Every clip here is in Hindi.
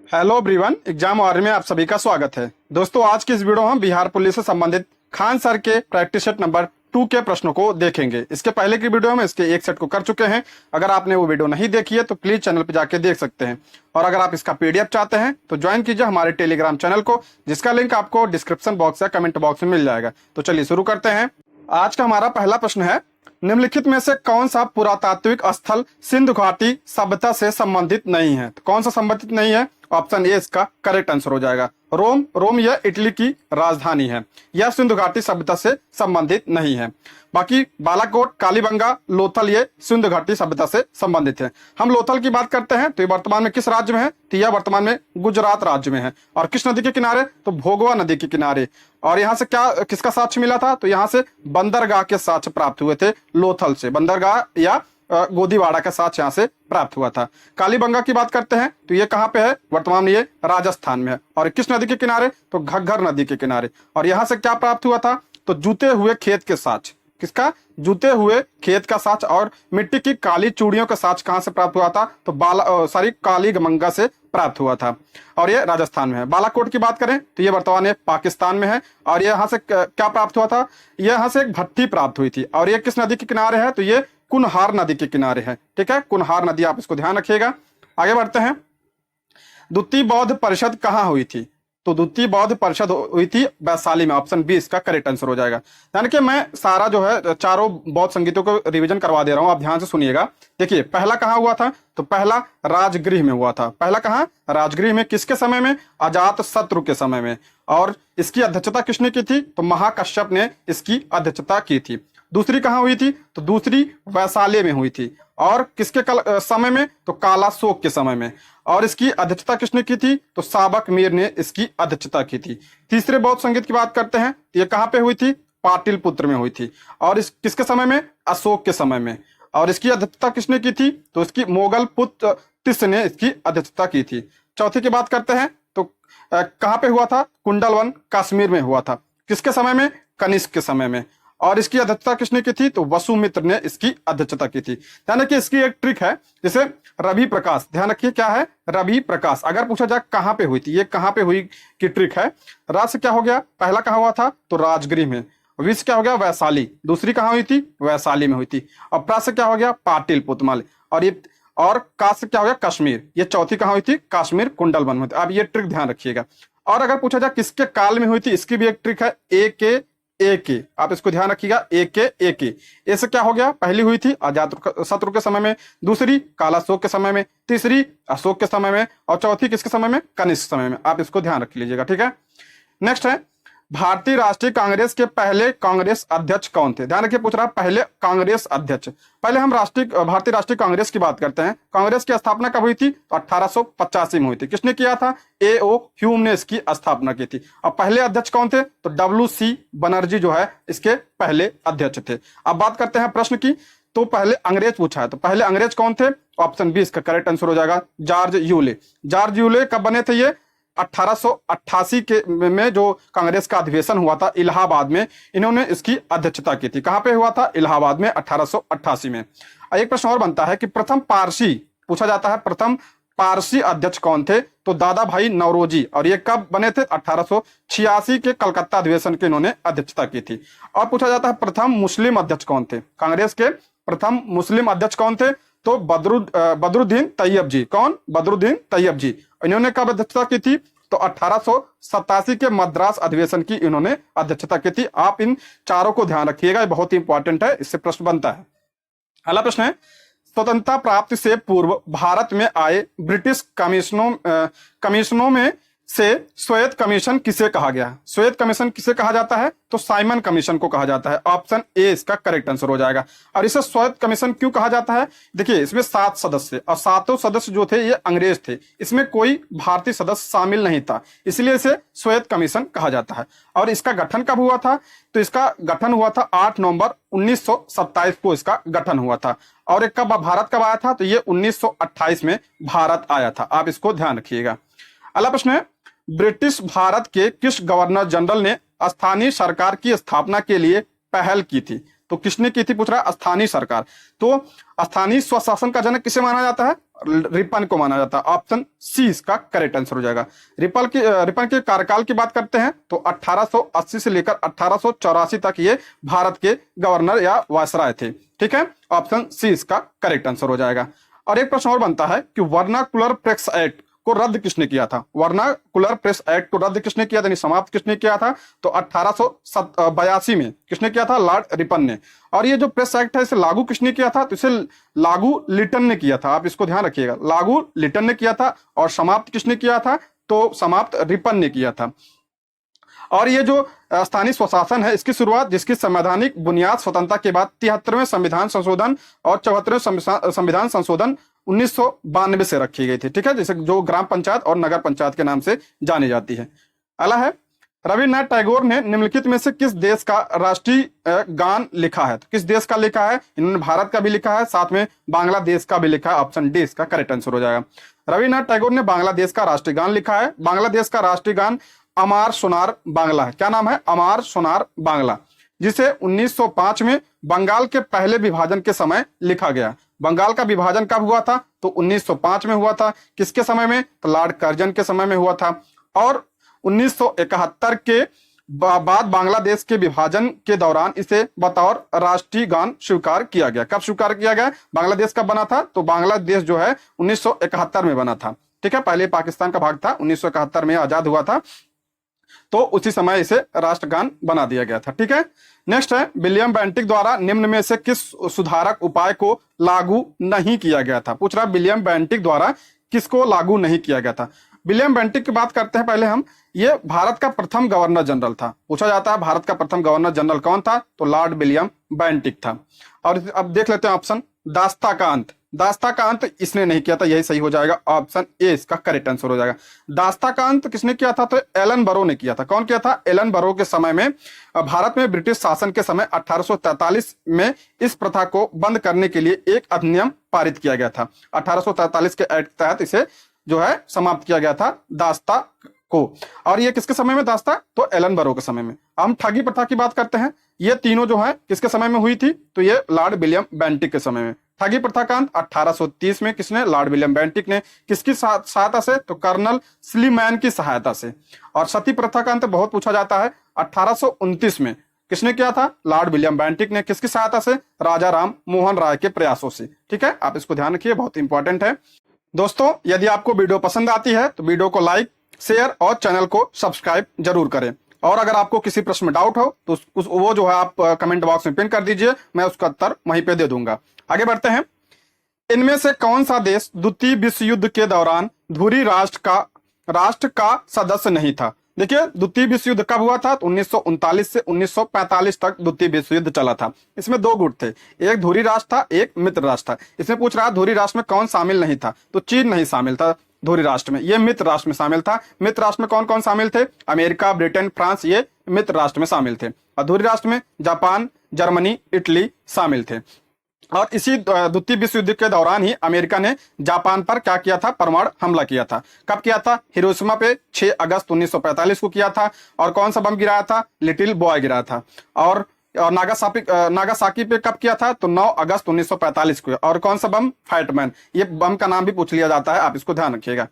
हेलो एवरीवन, एग्जाम वॉरियर में आप सभी का स्वागत है। दोस्तों, आज की इस वीडियो में हम बिहार पुलिस से संबंधित खान सर के प्रैक्टिस सेट नंबर 2 के प्रश्नों को देखेंगे। इसके पहले की वीडियो में इसके एक सेट को कर चुके हैं। अगर आपने वो वीडियो नहीं देखी है तो प्लीज चैनल पर जाके देख सकते हैं। और अगर आप इसका पीडीएफ चाहते हैं तो ज्वाइन कीजिए हमारे टेलीग्राम चैनल को, जिसका लिंक आपको डिस्क्रिप्शन बॉक्स या कमेंट बॉक्स में मिल जाएगा। तो चलिए शुरू करते हैं। आज का हमारा पहला प्रश्न है, निम्नलिखित में से कौन सा पुरातात्विक स्थल सिंधु घाटी सभ्यता से संबंधित नहीं है? तो कौन सा संबंधित नहीं है? ऑप्शन ए इसका करेक्ट आंसर हो जाएगा। रोम यह इटली की राजधानी है। यह सिंधु घाटी सभ्यता से संबंधित नहीं है। बाकी बालाकोट, कालीबंगा, लोथल ये सिंधु घाटी सभ्यता से संबंधित है। हम लोथल की बात करते हैं तो ये वर्तमान में किस राज्य में है? तो यह वर्तमान में गुजरात राज्य में है। और किस नदी के किनारे? तो भोगवा नदी के किनारे। और यहाँ से क्या किसका साक्ष्य मिला था? तो यहाँ से बंदरगाह के साक्ष्य प्राप्त हुए थे। लोथल से बंदरगाह या गोदीवाड़ा का साक्ष्य यहाँ से प्राप्त हुआ था। कालीबंगा की बात करते हैं तो ये कहाँ पे है? वर्तमान में ये राजस्थान में है। और किस नदी के किनारे? तो घग्गर नदी के किनारे। और यहाँ से क्या प्राप्त हुआ था? तो जूते हुए खेत के साक्ष्य। किसका? जूते हुए खेत का साक्ष्य। और मिट्टी की काली चूड़ियों का साक्ष्य कहाँ से प्राप्त हुआ था? तो कालीगंगा से प्राप्त हुआ था। और ये राजस्थान में है। बालाकोट की बात करें तो ये वर्तमान में पाकिस्तान में है। और ये यहाँ से क्या प्राप्त हुआ था? ये यहाँ से एक भट्टी प्राप्त हुई थी। और ये किस नदी के किनारे है? तो ये कुनहार नदी के किनारे है। ठीक है, कुनहार नदी, आप इसको ध्यान रखिएगा। आगे बढ़ते हैं। द्वितीय बौद्ध परिषद कहाँ हुई थी? तो द्वितीय बौद्ध परिषद हुई थी वैशाली में। ऑप्शन बी इसका करेक्ट आंसर हो जाएगा। यानी कि मैं सारा जो है चारों बौद्ध संगीतों को रिवीजन करवा दे रहा हूं, आप ध्यान से सुनिएगा। देखिए, पहला कहाँ हुआ था? तो पहला राजगृह में हुआ था। पहला कहाँ? राजगृह में। किसके समय में? अजात शत्रु के समय में। और इसकी अध्यक्षता किसने की थी? तो महाकश्यप ने इसकी अध्यक्षता की थी। दूसरी कहाँ हुई थी? तो दूसरी वैशाली में हुई थी। और किसके समय में? तो कालाशोक के समय में। और इसकी अध्यक्षता किसने की थी? तो साबक मीर ने इसकी अध्यक्षता की थी। तीसरे बौद्ध संगीत की बात करते हैं तो ये कहाँ पे हुई थी? पाटलिपुत्र में हुई थी। और इस किसके समय में? अशोक के समय में। और इसकी अध्यक्षता किसने की थी? तो इसकी मोगल पुत्र तिस ने इसकी अध्यक्षता की थी। चौथी की बात करते हैं तो कहाँ पे हुआ था? कुंडलवन कश्मीर में हुआ था। किसके समय में? कनिष्क के समय में। और इसकी अध्यक्षता किसने की थी? तो वसुमित्र ने इसकी अध्यक्षता की थी। ध्यान रखिए, इसकी एक ट्रिक है, जैसे रवि प्रकाश। ध्यान रखिए, क्या है? रवि प्रकाश। अगर पूछा जाए कहां पे हुई थी, ये कहां पे हुई की ट्रिक है। राज से क्या हो गया? पहला कहां हुआ था? तो राजगृह में। विष क्या हो गया? वैशाली। दूसरी कहां हुई थी? वैशाली में हुई थी। और प्रा से क्या हो गया? पाटिलपुत्र। और का से क्या हो गया? कश्मीर। ये चौथी कहां हुई थी? कश्मीर कुंडलवन में। अब ये ट्रिक ध्यान रखिएगा। और अगर पूछा जाए किसके काल में हुई थी, इसकी भी एक ट्रिक है, ए के। आप इसको ध्यान रखिएगा, ए के। ऐसे क्या हो गया? पहली हुई थी अजात शत्रु के समय में, दूसरी कालाशोक के समय में, तीसरी अशोक के समय में, और चौथी किसके समय में? कनिष्क समय में। आप इसको ध्यान रख लीजिएगा। ठीक है, नेक्स्ट है, भारतीय राष्ट्रीय कांग्रेस के पहले कांग्रेस अध्यक्ष कौन थे? ध्यान रखिए, पूछ रहा है पहले कांग्रेस अध्यक्ष। पहले हम भारतीय राष्ट्रीय कांग्रेस की बात करते हैं। कांग्रेस की स्थापना कब हुई थी? तो 1885 में हुई थी। किसने किया था? A.O. ह्यूम ने इसकी स्थापना की थी। और पहले अध्यक्ष कौन थे? तो W.C. बनर्जी जो है इसके पहले अध्यक्ष थे। अब बात करते हैं प्रश्न की। तो पहले अंग्रेज पूछा है, तो पहले अंग्रेज कौन थे? ऑप्शन बी इसका करेक्ट आंसर हो जाएगा, जॉर्ज यूले। जॉर्ज यूले कब बने थे? ये 1888 के में जो कांग्रेस का अधिवेशन हुआ था इलाहाबाद में, इन्होंने इसकी अध्यक्षता की थी। कहां पे हुआ था? इलाहाबाद में, 1888 में। एक प्रश्न और बनता है कि प्रथम पारसी पूछा जाता है, प्रथम पारसी अध्यक्ष कौन थे? तो दादा भाई नौरोजी। और ये कब बने थे? 1886 के कलकत्ता अधिवेशन की इन्होंने अध्यक्षता की थी। और पूछा जाता है प्रथम मुस्लिम अध्यक्ष कौन थे? कांग्रेस के प्रथम मुस्लिम अध्यक्ष कौन थे? तो बदरुद्दीन तैयब जी। कौन? बदरुद्दीन तैयब जी। इन्होंने कब अध्यक्षता की थी? तो 1887 के मद्रास अधिवेशन की इन्होंने अध्यक्षता की थी। आप इन चारों को ध्यान रखिएगा, ये बहुत ही इंपॉर्टेंट है, इससे प्रश्न बनता है। अगला प्रश्न है, स्वतंत्रता प्राप्ति से पूर्व भारत में आए ब्रिटिश कमीशनों में से श्वेत कमीशन किसे कहा गया? श्वेत कमीशन किसे कहा जाता है? तो साइमन कमीशन को कहा जाता है। ऑप्शन ए इसका करेक्ट आंसर हो जाएगा। और इसे श्वेत कमीशन क्यों कहा जाता है? देखिए, इसमें 7 सदस्य, और 7 सदस्य जो थे ये अंग्रेज थे, इसमें कोई भारतीय सदस्य शामिल नहीं था, इसलिए इसे श्वेत कमीशन कहा जाता है। और इसका गठन कब हुआ था? तो इसका गठन हुआ था 8 नवंबर 1927 को इसका गठन हुआ था। और एक कब भारत कब आया था? तो ये 1928 में भारत आया था। आप इसको ध्यान रखिएगा। अगला प्रश्न है, ब्रिटिश भारत के किस गवर्नर जनरल ने स्थानीय सरकार की स्थापना के लिए पहल की थी? तो किसने की थी पूछ रहा है? स्थानीय सरकार। तो स्थानीय स्वशासन का जनक किसे माना जाता है? रिपन को माना जाता है। ऑप्शन सी इसका करेक्ट आंसर हो जाएगा। रिपन के कार्यकाल की बात करते हैं तो 1880 से लेकर 1884 तक ये भारत के गवर्नर या वायसराय थे। ठीक है, ऑप्शन सी इसका करेक्ट आंसर हो जाएगा। और एक प्रश्न और बनता है कि वर्नाकुलर प्रेस एक्ट को रद्द किसने किया था? वर्नाकुलर प्रेस एक्ट को रद्द किसने किया था, यानी समाप्त किसने किया था? तो 1882 में किसने किया था? लॉर्ड रिपन ने। और ये जो प्रेस एक्ट है इसे लागू किसने किया था? तो इसे लागू लिटन ने किया था। आप इसको ध्यान रखिएगा, लागू लिटन ने किया था। और समाप्त किसने किया था? तो समाप्त रिपन ने किया था। और ये जो स्थानीय स्वशासन है इसकी शुरुआत, जिसकी संवैधानिक बुनियाद स्वतंत्रता के बाद 73वें संविधान संशोधन और 74वें संविधान संशोधन 1992 से रखी गई थी। ठीक है, जैसे जो ग्राम पंचायत और नगर पंचायत के नाम से जानी जाती है। अगला है, रविन्द्रनाथ टैगोर ने निम्नलिखित में से किस देश का राष्ट्रीय गान लिखा है? तो किस देश का लिखा है? इन्होंने भारत का भी लिखा है, साथ में बांग्लादेश का भी लिखा है। ऑप्शन डी इसका करेक्ट आंसर हो जाएगा। रविन्द्रनाथ टैगोर ने बांग्लादेश का राष्ट्रीय गान लिखा है। बांग्लादेश का राष्ट्रीय गान अमार सोनार बांग्ला है। क्या नाम है? अमार सोनार बांग्ला, जिसे 1905 में बंगाल के पहले विभाजन के समय लिखा गया। बंगाल का विभाजन कब हुआ था? तो 1905 में हुआ था। किसके समय में? तो लॉर्ड कर्जन के समय में हुआ था। और 1971 के बाद बांग्लादेश के विभाजन के दौरान इसे बतौर राष्ट्रीय गान स्वीकार किया गया। कब स्वीकार किया गया? बांग्लादेश कब बना था? तो बांग्लादेश जो है 1971 में बना था। ठीक है, पहले पाकिस्तान का भाग था, 1971 में आजाद हुआ था, तो उसी समय इसे राष्ट्रगान बना दिया गया था। ठीक है, नेक्स्ट है, विलियम बेंटिक द्वारा निम्न में से किस सुधारक उपाय को लागू नहीं किया गया था? पूछ रहा विलियम बेंटिक द्वारा किसको लागू नहीं किया गया था? विलियम बेंटिक की बात करते हैं पहले हम। ये भारत का प्रथम गवर्नर जनरल था। पूछा जाता है भारत का प्रथम गवर्नर जनरल कौन था? तो लॉर्ड विलियम बेंटिक था। और अब देख लेते हैं ऑप्शन, दास्ता का अंत। दास्ता का अंत इसने नहीं किया था, यही सही हो जाएगा। ऑप्शन ए इसका करेक्ट आंसर हो जाएगा। दास्ता का अंत किसने किया था? तो एलन बरो ने किया था। कौन किया था? एलन बरो के समय में, भारत में ब्रिटिश शासन के समय 1843 में इस प्रथा को बंद करने के लिए एक अधिनियम पारित किया गया था। 1843 के एक्ट के तहत इसे जो है समाप्त किया गया था, दास्ता को। और ये किसके समय में दास्ता? तो एलन बरो के समय में। हम ठगी प्रथा की बात करते हैं। ये तीनों जो है किसके समय में हुई थी? तो ये लॉर्ड विलियम बेंटिक के समय में। ठगी प्रथा का अंत 1830 में किसने? लॉर्ड विलियम बेंटिक ने। किसकी सहायता से? तो कर्नल स्लीमैन की सहायता से। और सती प्रथा का अंत बहुत पूछा जाता है, 1829 में किसने किया था? लॉर्ड विलियम बेंटिक ने। किसकी सहायता से? राजा राम मोहन राय के प्रयासों से। ठीक है, आप इसको ध्यान रखिए, बहुत इंपॉर्टेंट है। दोस्तों, यदि आपको वीडियो पसंद आती है तो वीडियो को लाइक, शेयर और चैनल को सब्सक्राइब जरूर करें। और अगर आपको किसी प्रश्न में डाउट हो तो वो जो है आप कमेंट बॉक्स में पिन कर दीजिए, मैं उसका उत्तर वहीं पे दे दूंगा। आगे बढ़ते हैं। इनमें से कौन सा देश द्वितीय विश्व युद्ध के दौरान धुरी राष्ट्र का सदस्य नहीं था? देखिए, द्वितीय विश्व युद्ध कब हुआ था? तो 1939 से 1945 तक द्वितीय विश्व युद्ध चला था। इसमें दो गुट थे, एक धुरी राष्ट्र था, एक मित्र राष्ट्र था। इसमें पूछ रहा है धुरी राष्ट्र में कौन शामिल नहीं था? तो चीन नहीं शामिल था धुरी राष्ट्र में, ये मित्र राष्ट्र में शामिल था। मित्र राष्ट्र में कौन कौन शामिल थे? अमेरिका, ब्रिटेन, फ्रांस, ये मित्र राष्ट्र में शामिल थे। और धुरी राष्ट्र में जापान, जर्मनी, इटली शामिल थे। और इसी द्वितीय विश्व युद्ध के दौरान ही अमेरिका ने जापान पर क्या किया था? परमाणु हमला किया था। कब किया था? हिरोशिमा पे 6 अगस्त 1945 को किया था। और कौन सा बम गिराया था? लिटिल बॉय गिराया था। और नागासाकी पे कब किया था? तो 9 अगस्त 1945 को। और कौन सा बम? फैटमैन। ये बम का नाम भी पूछ लिया जाता है, आप इसको ध्यान रखिएगा।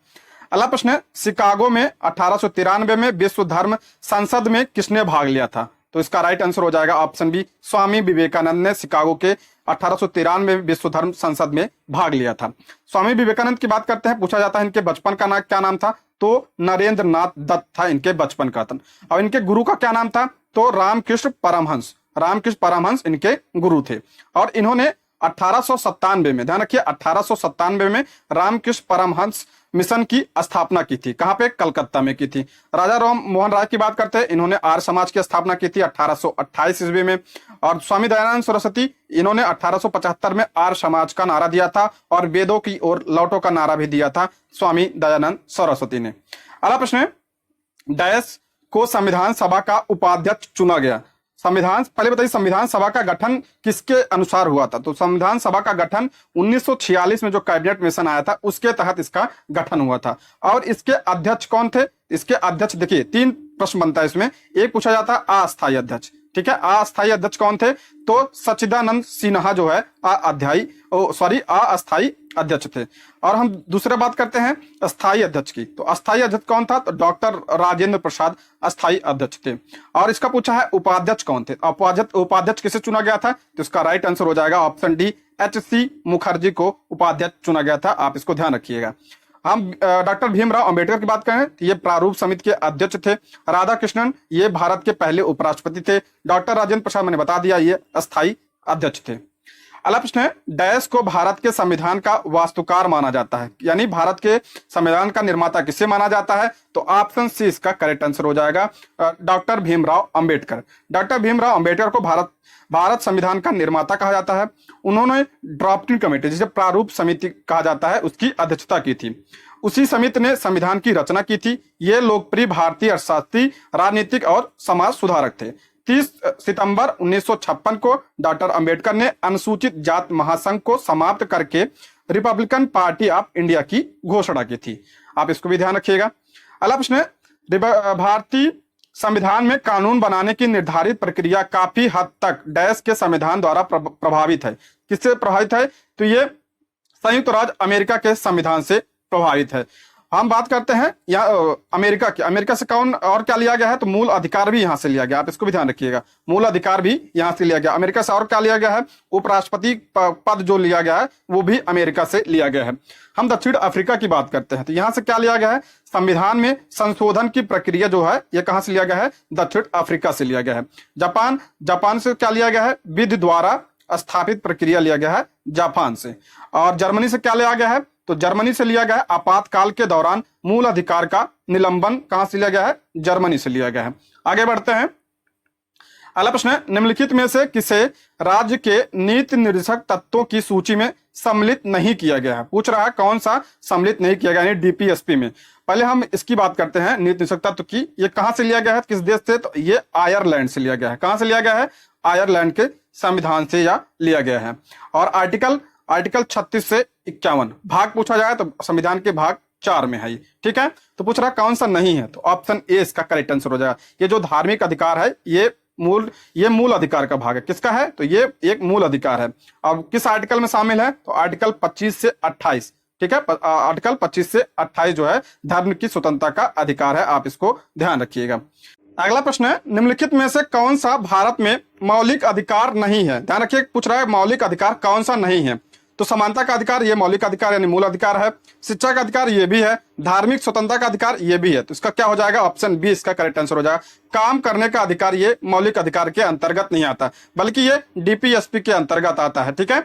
अगला प्रश्न है, शिकागो में 1893 में विश्व धर्म संसद में किसने भाग लिया था? तो इसका राइट आंसर हो जाएगा ऑप्शन बी, स्वामी विवेकानंद ने शिकागो के 1893 विश्व धर्म संसद में भाग लिया था। स्वामी विवेकानंद की बात करते हैं, पूछा जाता है इनके बचपन का क्या नाम था? तो नरेंद्र नाथ दत्त था इनके बचपन का। और इनके गुरु का क्या नाम था? तो रामकृष्ण परमहंस। रामकृष्ण परमहंस इनके गुरु थे। और इन्होंने 1897 में, ध्यान रखिए, 1897 में रामकृष्ण परमहंस मिशन की स्थापना की थी। कहां पे? कलकत्ता में की थी। राजा राम मोहन राय की बात करते हैं, इन्होंने आर्य समाज की स्थापना की थी 1828 ईस्वी में। और स्वामी दयानंद सरस्वती, इन्होंने 1875 में आर्य समाज का नारा दिया था और वेदों की ओर लौटो का नारा भी दिया था स्वामी दयानंद सरस्वती ने। अगला प्रश्न है, डैश को संविधान सभा का उपाध्यक्ष चुना गया? पहले बताइए, संविधान सभा का गठन किसके अनुसार हुआ था? तो संविधान सभा का गठन 1946 में जो कैबिनेट मिशन आया था उसके तहत इसका गठन हुआ था। और इसके अध्यक्ष कौन थे? इसके अध्यक्ष देखिए, 3 प्रश्न बनता है इसमें। एक पूछा जाता है अस्थायी अध्यक्ष। ठीक है, अस्थायी अध्यक्ष कौन थे? तो सच्चिदानंद सिन्हा जो है अस्थायी अध्यक्ष थे। और हम दूसरे बात करते हैं अस्थाई अध्यक्ष की। तो अस्थाई अध्यक्ष कौन था? तो डॉक्टर राजेंद्र प्रसाद अस्थाई अध्यक्ष थे। और इसका पूछा है उपाध्यक्ष कौन थे? उपाध्यक्ष किसे चुना गया था? तो इसका राइट आंसर हो जाएगा ऑप्शन डी, एच.सी. मुखर्जी को उपाध्यक्ष चुना गया था। आप इसको ध्यान रखिएगा। हम डॉक्टर भीमराव अंबेडकर की बात करें तो ये प्रारूप समिति के अध्यक्ष थे। राधा कृष्णन ये भारत के पहले उपराष्ट्रपति थे। डॉक्टर राजेंद्र प्रसाद मैंने बता दिया ये अस्थाई अध्यक्ष थे। अगला प्रश्न है, डैश को भारत के संविधान का वास्तुकार माना जाता है, यानी भारत के संविधान का निर्माता किसे माना जाता है? तो ऑप्शन सी इसका करेक्ट आंसर हो जाएगा डॉक्टर भीमराव अंबेडकर। डॉक्टर भीमराव अंबेडकर को भारत संविधान का निर्माता कहा जाता है। उन्होंने ड्राफ्टिंग कमेटी जिसे प्रारूप समिति कहा जाता है उसकी अध्यक्षता की थी। उसी समिति ने संविधान की रचना की थी। ये लोकप्रिय भारतीय अर्थशास्त्री, राजनीतिक और समाज सुधारक थे। 30 सितंबर 1956 को डॉक्टर अंबेडकर ने अनुसूचित जात महासंघ को समाप्त करके रिपब्लिकन पार्टी ऑफ इंडिया की घोषणा की थी। आप इसको भी ध्यान रखिएगा। अगला प्रश्न है, भारतीय संविधान में कानून बनाने की निर्धारित प्रक्रिया काफी हद तक डैश के संविधान द्वारा प्रभावित है। किससे प्रभावित है? तो ये संयुक्त राज्य अमेरिका के संविधान से प्रभावित है। हम बात करते हैं यहाँ अमेरिका की। अमेरिका से कौन और क्या लिया गया है? तो मूल अधिकार भी यहां से लिया गया। आप इसको भी ध्यान रखिएगा, मूल अधिकार भी यहां से लिया गया। अमेरिका से और क्या लिया गया है? उपराष्ट्रपति पद जो लिया गया है वो भी अमेरिका से लिया गया है। हम दक्षिण अफ्रीका की बात करते हैं तो यहां से क्या लिया गया है? संविधान में संशोधन की प्रक्रिया जो है ये कहां से लिया गया है? दक्षिण अफ्रीका से लिया गया है। जापान से क्या लिया गया है? विधि द्वारा स्थापित प्रक्रिया लिया गया है जापान से। और जर्मनी से क्या लिया गया है? तो जर्मनी से लिया गया है आपातकाल के दौरान मूल अधिकार का निलंबन। कहां से लिया गया है? जर्मनी से लिया गया है। आगे बढ़ते हैं। अगला प्रश्न है, निम्नलिखित में से किसे राज्य के नीति निर्देशक तत्वों की सूची में सम्मिलित नहीं किया गया है? पूछ रहा है कौन सा सम्मिलित नहीं किया गया, यानी डीपीएसपी में। पहले हम इसकी बात करते हैं नीति निर्देशक तत्व की। ये कहां से लिया गया है, किस देश से? तो ये आयरलैंड से लिया गया है। कहां से लिया गया है? आयरलैंड के संविधान से या लिया गया है। और आर्टिकल 36 से 51 भाग पूछा जाए तो संविधान के भाग 4 में है ये, ठीक है। तो पूछ रहा कौन सा नहीं है? तो ऑप्शन ए इसका करेक्ट आंसर हो जाएगा। ये जो धार्मिक अधिकार है ये मूल अधिकार का भाग है। किसका है? तो ये एक मूल अधिकार है। अब किस आर्टिकल में शामिल है? तो आर्टिकल 25 से 28, ठीक है। आर्टिकल 25 से 28 जो है धर्म की स्वतंत्रता का अधिकार है। आप इसको ध्यान रखिएगा। अगला प्रश्न है, निम्नलिखित में से कौन सा भारत में मौलिक अधिकार नहीं है? ध्यान रखिए, पूछ रहा है मौलिक अधिकार कौन सा नहीं है। तो समानता का अधिकार ये मौलिक अधिकार यानी मूल अधिकार है। शिक्षा का अधिकार ये भी है। धार्मिक स्वतंत्रता का अधिकार ये भी है। तो इसका क्या हो जाएगा? ऑप्शन बी इसका करेक्ट आंसर हो जाएगा। काम करने का अधिकार ये मौलिक अधिकार के अंतर्गत नहीं आता, बल्कि ये डीपीएसपी के अंतर्गत आता है, ठीक है।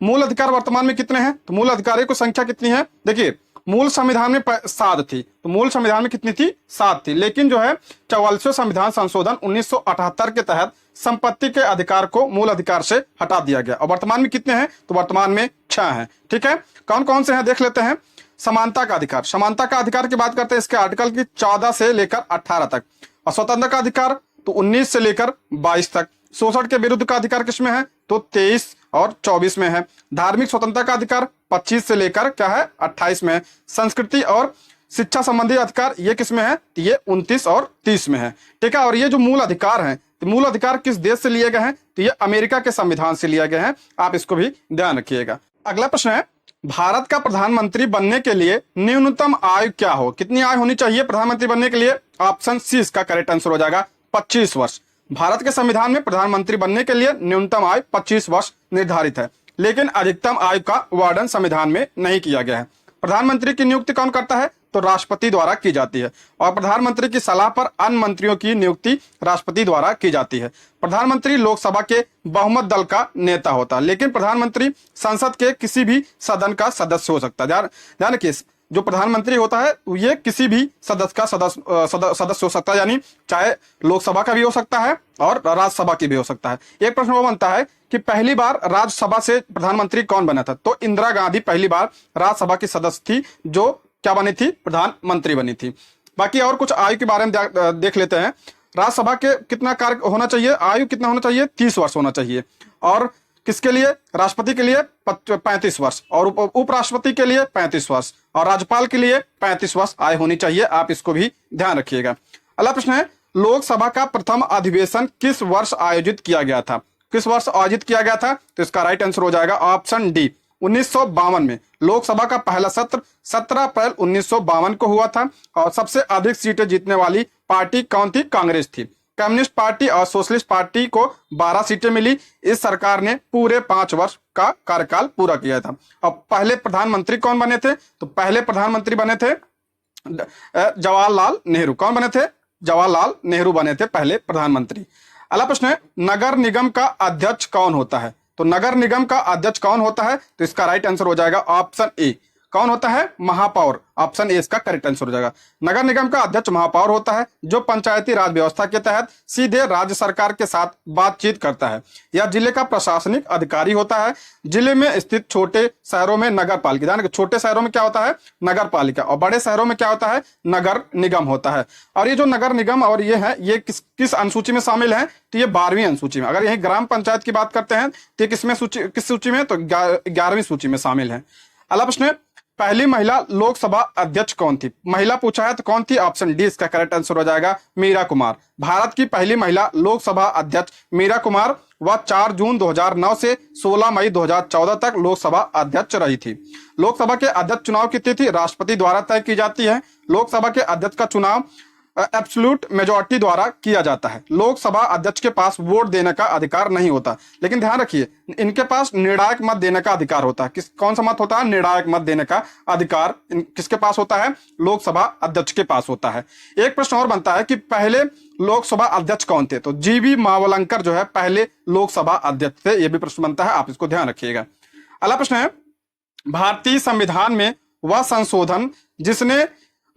मूल अधिकार वर्तमान में कितने हैं? तो मूल अधिकारियों की संख्या कितनी है? देखिए, मूल संविधान में 7 थी। तो मूल संविधान में कितनी थी? 7 थी। लेकिन जो है 44वें संविधान संशोधन 1978 के तहत संपत्ति के अधिकार को मूल अधिकार से हटा दिया गया। और वर्तमान में कितने हैं? तो वर्तमान में 6 हैं, ठीक है। कौन कौन से हैं देख लेते हैं। समानता का अधिकार, समानता का अधिकार की बात करते हैं, इसके आर्टिकल की 14 से लेकर 18 तक। और स्वतंत्रता का अधिकार तो 19 से लेकर 22 तक। शोषण के विरुद्ध का अधिकार किसमें है? तो 23 और 24 में है। धार्मिक स्वतंत्रता का अधिकार 25 से लेकर क्या है? 28 में है। संस्कृति और शिक्षा संबंधी अधिकार ये किसमें है? तो ये 29 और 30 में है, ठीक है। और ये जो मूल अधिकार हैं, तो मूल अधिकार किस देश से लिए गए हैं? तो ये अमेरिका के संविधान से लिया गए हैं। आप इसको भी ध्यान रखिएगा। अगला प्रश्न है, भारत का प्रधानमंत्री बनने के लिए न्यूनतम आयु क्या हो? कितनी आयु होनी चाहिए प्रधानमंत्री बनने के लिए? ऑप्शन सी इसका करेक्ट आंसर हो जाएगा 25 वर्ष। भारत के संविधान में प्रधानमंत्री बनने के लिए न्यूनतम आयु 25 वर्ष निर्धारित है, लेकिन अधिकतम आयु का वर्णन संविधान में नहीं किया गया है। प्रधानमंत्री की नियुक्ति कौन करता है? तो राष्ट्रपति द्वारा की जाती है। और प्रधानमंत्री की सलाह पर अन्य मंत्रियों की नियुक्ति राष्ट्रपति द्वारा की जाती है। प्रधानमंत्री लोकसभा के बहुमत दल का नेता होता है, लेकिन प्रधानमंत्री संसद के किसी भी सदन का सदस्य हो सकता है। ध्यान रखिए, जो प्रधानमंत्री होता है ये किसी भी सदस्य का सदस्य हो सकता है, यानी चाहे लोकसभा का भी हो सकता है और राज्यसभा की भी हो सकता है। एक प्रश्न वो बनता है कि पहली बार राज्यसभा से प्रधानमंत्री कौन बना था? तो इंदिरा गांधी पहली बार राज्यसभा की सदस्य थी, जो क्या बनी थी? प्रधानमंत्री बनी थी। बाकी और कुछ आयु के बारे में देख लेते हैं। राज्यसभा के कितना कार्य होना चाहिए? आयु कितना होना चाहिए? 30 वर्ष होना चाहिए। और किसके लिए? राष्ट्रपति के लिए 35 वर्ष, और उपराष्ट्रपति के लिए 35 वर्ष, और राज्यपाल के लिए 35 वर्ष आयु होनी चाहिए। आप इसको भी ध्यान रखिएगा। अगला प्रश्न है, लोकसभा का प्रथम अधिवेशन किस वर्ष आयोजित किया गया था? किस वर्ष आयोजित किया गया था? तो इसका राइट आंसर हो जाएगा ऑप्शन डी 1952 में लोकसभा का पहला सत्र 17 अप्रैल 1952 को हुआ था। और सबसे अधिक सीटें जीतने वाली पार्टी कौन थी? कांग्रेस थी। कम्युनिस्ट पार्टी और सोशलिस्ट पार्टी को 12 सीटें मिली। इस सरकार ने पूरे 5 वर्ष का कार्यकाल पूरा किया था। और पहले प्रधानमंत्री कौन बने थे? तो पहले प्रधानमंत्री बने थे जवाहरलाल नेहरू। कौन बने थे? जवाहरलाल नेहरू बने थे पहले प्रधानमंत्री। अगला प्रश्न है, नगर निगम का अध्यक्ष कौन होता है? तो नगर निगम का अध्यक्ष कौन होता है? तो इसका राइट आंसर हो जाएगा ऑप्शन ए। कौन होता है? महापौर। ऑप्शन ए इसका करेक्ट आंसर हो जाएगा। नगर निगम का अध्यक्ष महापौर होता है, जो पंचायती राज व्यवस्था के तहत सीधे राज्य सरकार के साथ बातचीत करता है। यह जिले का प्रशासनिक अधिकारी होता है। जिले में स्थित छोटे शहरों में नगर पालिका, यानी छोटे शहरों में क्या होता है? नगर पालिका। और बड़े शहरों में क्या होता है? नगर निगम होता है। और ये जो नगर निगम और ये है, ये किस अनुसूची में शामिल है? तो ये 12वीं अनुसूची में। अगर यही ग्राम पंचायत की बात करते हैं तो ये किस सूची में? तो 11वीं सूची में शामिल है। अगला प्रश्न है, पहली महिला लोकसभा अध्यक्ष कौन थी? महिला पूछा है तो कौन थी? ऑप्शन डी इसका करेक्ट आंसर हो जाएगा मीरा कुमार। भारत की पहली महिला लोकसभा अध्यक्ष मीरा कुमार, वह 4 जून 2009 से 16 मई 2014 तक लोकसभा अध्यक्ष रही थी। लोकसभा के अध्यक्ष चुनाव की तिथि राष्ट्रपति द्वारा तय की जाती है। लोकसभा के अध्यक्ष का चुनाव एब्सोल्यूट मेजॉरिटी द्वारा किया जाता है। लोकसभा अध्यक्ष के पास वोट देने का अधिकार नहीं होता, लेकिन ध्यान रखिए इनके पास निर्णायक मत देने का अधिकार होता है। कौन सा मत होता है? निर्णायक मत देने का अधिकार किसके पास होता है? लोकसभा अध्यक्ष के पास होता है। एक प्रश्न और बनता है कि पहले लोकसभा अध्यक्ष कौन थे? तो जीवी मावलंकर जो है पहले लोकसभा अध्यक्ष थे। यह भी प्रश्न बनता है, आप इसको ध्यान रखिएगा। अगला प्रश्न है, भारतीय संविधान में वह संशोधन जिसने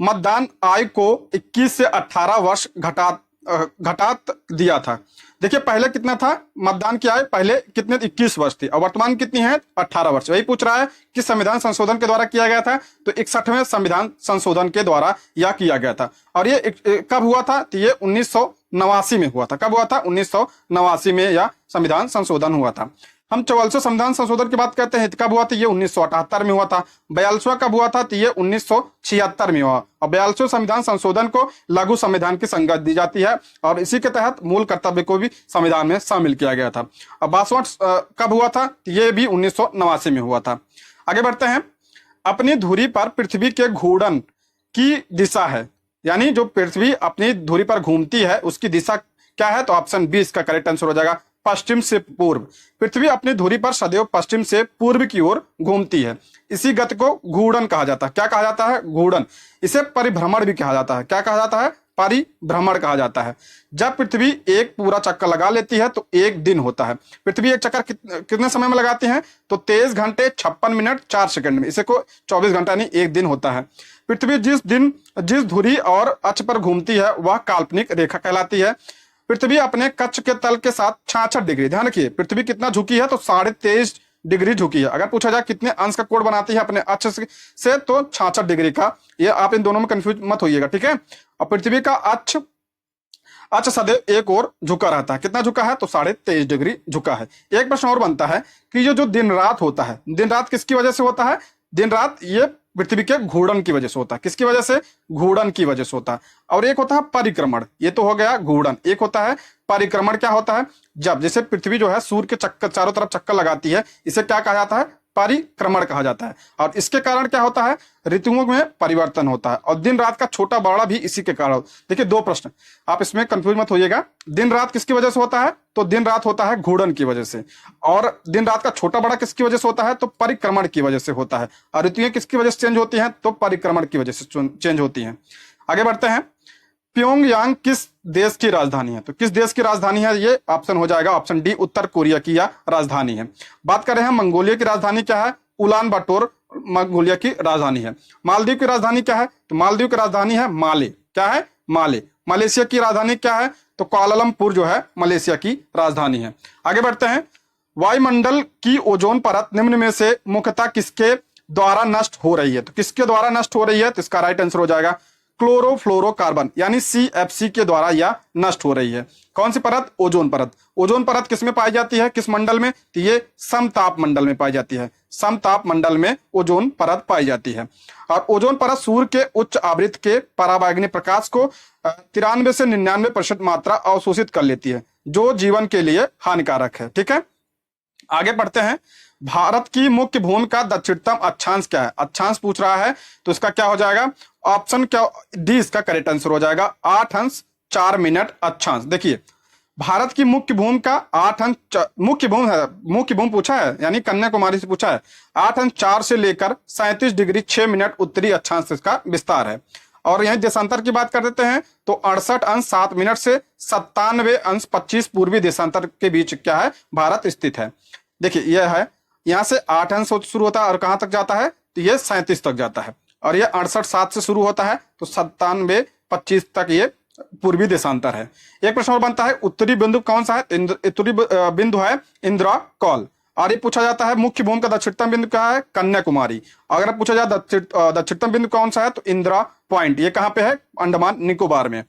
मतदान आयु को 21 से 18 वर्ष घटा दिया था। देखिए पहले कितना था मतदान की आयु? पहले कितने? 21 वर्ष थी, और वर्तमान कितनी है? 18 वर्ष। वही पूछ रहा है कि संविधान संशोधन के द्वारा किया गया था। तो 61वें संविधान संशोधन के द्वारा यह किया गया था। और ये कब हुआ था? तो ये 1989 में हुआ था। कब हुआ था? 1989 में यह संविधान संशोधन हुआ था। हम 44वें संविधान संशोधन की बात करते हैं, कब हुआ था? ये 1978 में हुआ था। 42वां कब हुआ था? तो ये 1976 में हुआ। और 42वें संविधान संशोधन को लघु संविधान की संज्ञा दी जाती है, और इसी के तहत मूल कर्तव्य को भी संविधान में शामिल किया गया था। और 62वां कब हुआ था? तो ये भी 1989 में हुआ था। आगे बढ़ते हैं, अपनी धुरी पर पृथ्वी के घूर्णन की दिशा है, यानी जो पृथ्वी अपनी धुरी पर घूमती है उसकी दिशा क्या है? तो ऑप्शन बी इसका करेक्ट आंसर हो जाएगा पश्चिम से पूर्व। पृथ्वी अपनी धुरी पर सदैव पश्चिम से पूर्व की ओर घूमती है। इसी गति को घूर्णन कहा जाता है। क्या कहा जाता है? घूर्णन। इसे परिभ्रमण भी कहा जाता है। क्या कहा जाता है? परिभ्रमण कहा जाता है। जब पृथ्वी एक पूरा चक्कर लगा लेती है तो 1 दिन होता है। पृथ्वी एक चक्कर कितने समय में लगाती है? तो 23 घंटे 56 मिनट 4 सेकंड में। इसे को 24 घंटा नहीं, 1 दिन होता है। पृथ्वी जिस धुरी और अक्ष पर घूमती है वह काल्पनिक रेखा कहलाती है। पृथ्वी अपने कक्ष के तल के साथ 66 डिग्री, ध्यान रखिए पृथ्वी कितना झुकी है? तो 23.5 डिग्री झुकी है। अगर पूछा जाए कितने अंश का कोण बनाती है अपने अक्ष से, तो 66 डिग्री का। ये आप इन दोनों में कंफ्यूज मत होइएगा, ठीक है। और पृथ्वी का अक्ष सदैव एक ओर झुका रहता है। कितना झुका है? तो 23.5 डिग्री झुका है। एक प्रश्न और बनता है कि ये जो दिन रात होता है, दिन रात किसकी वजह से होता है? दिन रात ये पृथ्वी के घूर्णन की वजह से होता है। किसकी वजह से? घूर्णन की वजह से होता है। और एक होता है परिक्रमण, ये तो हो गया घूर्णन। एक होता है परिक्रमण। क्या होता है? जब जैसे पृथ्वी जो है सूर्य के चक्कर चारों तरफ चक्कर लगाती है, इसे क्या कहा जाता है? परिक्रमण कहा जाता है। और इसके कारण क्या होता है? ऋतुओं में परिवर्तन होता है। और दिन रात का छोटा बड़ा भी इसी के कारण। देखिए 2 प्रश्न, आप इसमें कंफ्यूज मत होइएगा। दिन रात किसकी वजह से होता है? तो दिन रात होता है घूर्णन की वजह से। और दिन रात का छोटा बड़ा किसकी वजह से होता है? तो परिक्रमण की वजह से होता है। और ऋतुएं किसकी वजह से चेंज होती हैं? तो परिक्रमण की वजह से चेंज होती हैं। आगे बढ़ते हैं, प्योंगयांग किस देश की राजधानी है? तो किस देश की राजधानी है? ये ऑप्शन हो जाएगा ऑप्शन डी, उत्तर कोरिया की यह राजधानी है। बात कर रहे हैं मंगोलिया की राजधानी क्या है? उलान बाटोर मंगोलिया की राजधानी है। मालदीव की राजधानी क्या है? तो मालदीव की राजधानी है माले। क्या है? माले। मलेशिया की राजधानी क्या है? तो कुआलालंपुर जो है मलेशिया की राजधानी है। आगे बढ़ते हैं, वायुमंडल की ओजोन परत निम्न में से मुख्यतः किसके द्वारा नष्ट हो रही है? तो किसके द्वारा नष्ट हो रही है? तो इसका राइट आंसर हो जाएगा क्लोरोफ्लोरोकार्बन, यानी CFC के द्वारा यह नष्ट हो रही है। कौन सी परत? ओजोन परत। ओजोन परत किसमें पाई जाती है? किस मंडल में? तो ये समताप मंडल में पाई जाती है। समताप मंडल में ओजोन परत पाई जाती है। और ओजोन परत सूर्य के उच्च आवृत्ति के पराबैंगनी प्रकाश को 93 से 99% मात्रा अवशोषित कर लेती है, जो जीवन के लिए हानिकारक है। ठीक है, आगे बढ़ते हैं। भारत की मुख्य भूमि का दक्षिणतम अक्षांश क्या है? अक्षांश पूछ रहा है तो इसका क्या हो जाएगा? ऑप्शन क्या, डी इसका करेक्ट आंसर हो जाएगा। 8 अंश 4 मिनट अक्षांश। देखिए भारत की मुख्य भूमि का 8 अंश, मुख्य भूमि है, मुख्य भूमि पूछा है यानी कन्याकुमारी से पूछा है। 8 अंश 4 से लेकर 37 डिग्री 6 मिनट उत्तरी अक्षांश इसका विस्तार है। और यहीं देशांतर की बात कर देते हैं तो 68 अंश 7 मिनट से 97 अंश 25 पूर्वी देशांतर के बीच क्या है? भारत स्थित है। देखिए यह है, यहाँ से 8 अंश शुरू होता है और कहां तक जाता है? तो ये 37 तक जाता है। और ये 68 7 से शुरू होता है तो 97 25 तक ये पूर्वी देशांतर है। एक प्रश्न और बनता है, उत्तरी बिंदु कौन सा है? उत्तरी बिंदु है इंदिरा कौल। और ये पूछा जाता है मुख्य भूमि का दक्षिणतम बिंदु क्या है? कन्याकुमारी। अगर पूछा जाए दक्षिणतम बिंदु कौन सा है तो इंदिरा पॉइंट। ये कहां पे है? अंडमान निकोबार में।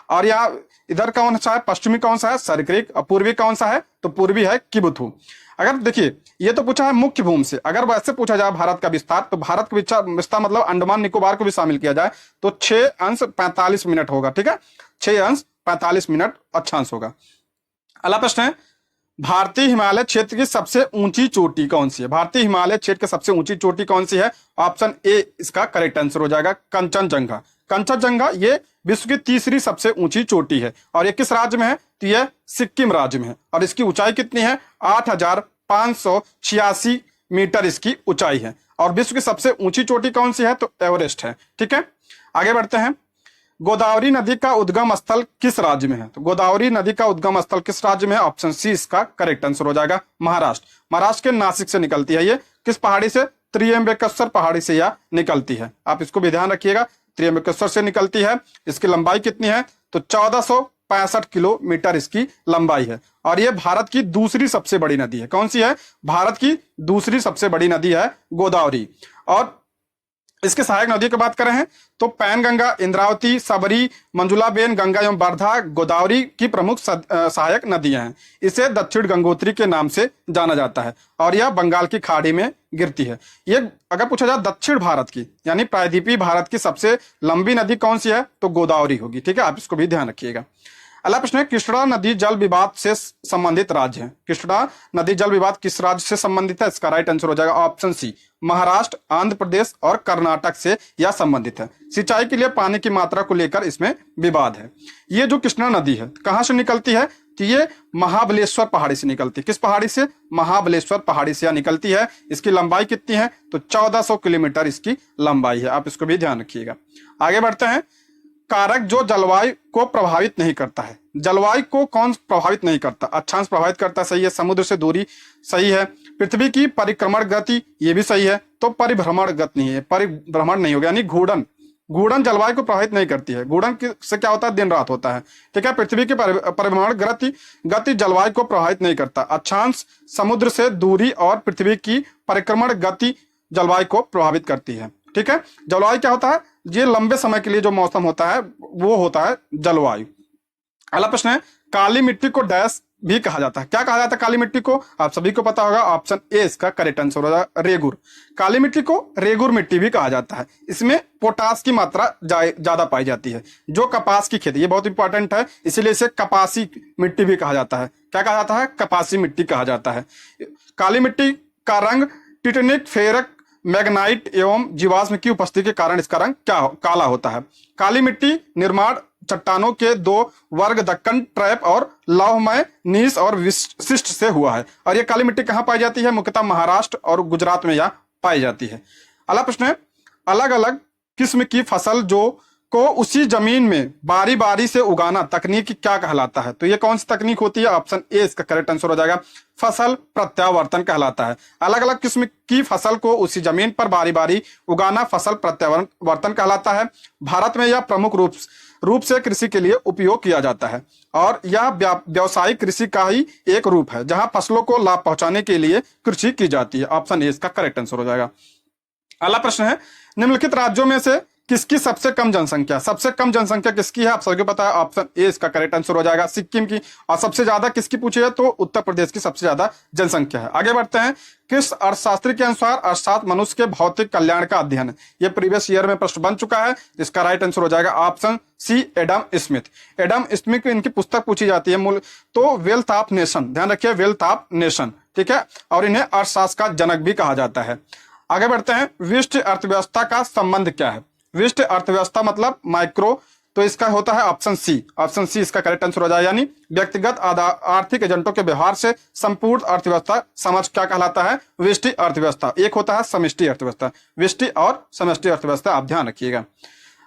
और यहाँ इधर कौन सा है? पश्चिमी कौन सा है? सरक्रिक। और पूर्वी कौन सा है? तो पूर्वी है किबुथु। अगर देखिए ये तो पूछा है मुख्य भूमि से, अगर वैसे पूछा जाए भारत का विस्तार तो भारत का विस्तार मतलब अंडमान निकोबार को भी शामिल किया जाए तो 6 अंश 45 मिनट होगा। ठीक है, 6 अंश 45 मिनट अक्षांश होगा। अगला प्रश्न है, भारतीय हिमालय क्षेत्र की सबसे ऊंची चोटी कौन सी है? भारतीय हिमालय क्षेत्र की सबसे ऊंची चोटी कौन सी है? ऑप्शन ए इसका करेक्ट आंसर हो जाएगा, कंचनजंगा। कंचनजंगा ये विश्व की तीसरी सबसे ऊंची चोटी है। और ये किस राज्य में है? तो यह सिक्किम राज्य में है। और इसकी ऊंचाई कितनी है? 8,586 मीटर इसकी ऊंचाई है। और विश्व की सबसे ऊंची चोटी कौन सी है? तो एवरेस्ट है। ठीक है, आगे बढ़ते हैं। गोदावरी नदी का उद्गम स्थल किस राज्य में है? तो गोदावरी नदी का उद्गम स्थल किस राज्य में है? ऑप्शन सी इसका करेक्ट आंसर हो जाएगा, महाराष्ट्र। महाराष्ट्र के नासिक से निकलती है। ये किस पहाड़ी से? त्रियंबकेश्वर पहाड़ी से यह निकलती है। आप इसको भी ध्यान रखिएगा, त्रियंबकेश्वर से निकलती है। इसकी लंबाई कितनी है? तो 1465 किलोमीटर इसकी लंबाई है। और यह भारत की दूसरी सबसे बड़ी नदी है। कौन सी है? भारत की दूसरी सबसे बड़ी नदी है गोदावरी। और इसके सहायक नदियों की बात करें तो पैनगंगा, इंद्रावती, सबरी, मंजुलाबेन, गंगा एवं वर्धा गोदावरी की प्रमुख सहायक नदियां हैं। इसे दक्षिण गंगोत्री के नाम से जाना जाता है और यह बंगाल की खाड़ी में गिरती है। ये अगर पूछा जाए दक्षिण भारत की यानी प्रायद्वीपीय भारत की सबसे लंबी नदी कौन सी है? तो गोदावरी होगी। ठीक है, आप इसको भी ध्यान रखिएगा। अगला प्रश्न है, कृष्णा नदी जल विवाद से संबंधित राज्य है। कृष्णा नदी जल विवाद किस राज्य से संबंधित है? इसका राइट आंसर हो जाएगा ऑप्शन सी, महाराष्ट्र, आंध्र प्रदेश और कर्नाटक से यह संबंधित है। सिंचाई के लिए पानी की मात्रा को लेकर इसमें विवाद है। ये जो कृष्णा नदी है कहां से निकलती है? तो ये महाबलेश्वर पहाड़ी से निकलती है। किस पहाड़ी से? महाबलेश्वर पहाड़ी से यह निकलती है। इसकी लंबाई कितनी है? तो 1400 किलोमीटर इसकी लंबाई है। आप इसको भी ध्यान रखिएगा। आगे बढ़ते हैं। कारक जो जलवायु को प्रभावित नहीं करता है। जलवायु को कौन प्रभावित नहीं करता? अक्षांश प्रभावित करता, सही है। समुद्र से दूरी, सही है। पृथ्वी की परिक्रमण गति, ये भी सही है। तो परिभ्रमण गति नहीं है, परिभ्रमण नहीं होगा यानी घूर्णन। घूर्णन जलवायु को प्रभावित नहीं करती है। घूर्णन से क्या होता है? दिन रात होता है। ठीक है, पृथ्वी की परिभ्रमण गति जलवायु को प्रभावित नहीं करता। अक्षांश समुद्र से दूरी और पृथ्वी की परिक्रमण गति जलवायु को प्रभावित करती है। ठीक है, जलवायु क्या होता है? ये लंबे समय के लिए जो मौसम होता है वो होता है जलवायु। अगला प्रश्न है, काली मिट्टी को डैश भी कहा जाता है। क्या कहा जाता है काली मिट्टी को? आप सभी को पता होगा, ऑप्शन ए इसका करेक्ट आंसर होगा, रेगुर। काली मिट्टी को रेगुर मिट्टी भी कहा जाता है। इसमें पोटास की मात्रा ज्यादा पाई जाती है। जो कपास की खेती, ये बहुत इंपॉर्टेंट है, इसीलिए इसे कपासी मिट्टी भी कहा जाता है। क्या कहा जाता है? कपासी मिट्टी कहा जाता है। काली मिट्टी का रंग टिटेनिक, फेरक, मैग्नाइट एवं जीवाश्म की उपस्थिति के कारण इसका रंग क्या काला होता है। काली मिट्टी निर्माण चट्टानों के 2 वर्ग दक्कन ट्रैप और लौहमय नीस और विशिष्ट से हुआ है। और ये काली मिट्टी कहाँ पाई जाती है? मुख्यतः महाराष्ट्र और गुजरात में यह पाई जाती है। अगला प्रश्न है, अलग अलग किस्म की फसल जो को उसी जमीन में बारी बारी से उगाना तकनीक क्या कहलाता है? तो ये कौन सी तकनीक होती है? ऑप्शन ए इसका करेक्ट आंसर हो जाएगा, फसल प्रत्यावर्तन कहलाता है। अलग अलग किस्म की फसल को उसी जमीन पर बारी बारी उगाना फसल प्रत्यावर्तन कहलाता है। भारत में यह प्रमुख रूप से कृषि के लिए उपयोग किया जाता है और यह व्यावसायिक कृषि का ही एक रूप है जहां फसलों को लाभ पहुंचाने के लिए कृषि की जाती है। ऑप्शन ए इसका करेक्ट आंसर हो जाएगा। अगला प्रश्न है, निम्नलिखित राज्यों में से किसकी सबसे कम जनसंख्या? सबसे कम जनसंख्या किसकी है? आप सबको पता है, ऑप्शन ए इसका करेक्ट आंसर हो जाएगा, सिक्किम की। और सबसे ज्यादा किसकी पूछी है? तो उत्तर प्रदेश की सबसे ज्यादा जनसंख्या है। आगे बढ़ते हैं। किस अर्थशास्त्री के अनुसार अर्थशास्त्र मनुष्य के भौतिक कल्याण का अध्ययन है? ये प्रीवियस ईयर में प्रश्न बन चुका है। इसका राइट आंसर हो जाएगा option C, Adam Smith. Adam Smith की इनकी पुस्तक पूछी जाती है मूल तो वेल्थ ऑफ नेशन, ध्यान रखिए, वेल्थ ऑफ नेशन। ठीक है, और इन्हें अर्थशास्त्र का जनक भी कहा जाता है। आगे बढ़ते हैं, विशिष्ट अर्थव्यवस्था का संबंध क्या है? विशिष्ट अर्थव्यवस्था मतलब माइक्रो, तो इसका होता है ऑप्शन सी इसका करेक्ट आंसर हो जाए, यानी व्यक्तिगत आर्थिक एजेंटों के व्यवहार से संपूर्ण अर्थव्यवस्था समझ क्या कहलाता है? विशिष्ट अर्थव्यवस्था। एक होता है समष्टि अर्थव्यवस्था, विशिष्ट और समष्टि अर्थव्यवस्था, आप ध्यान रखिएगा।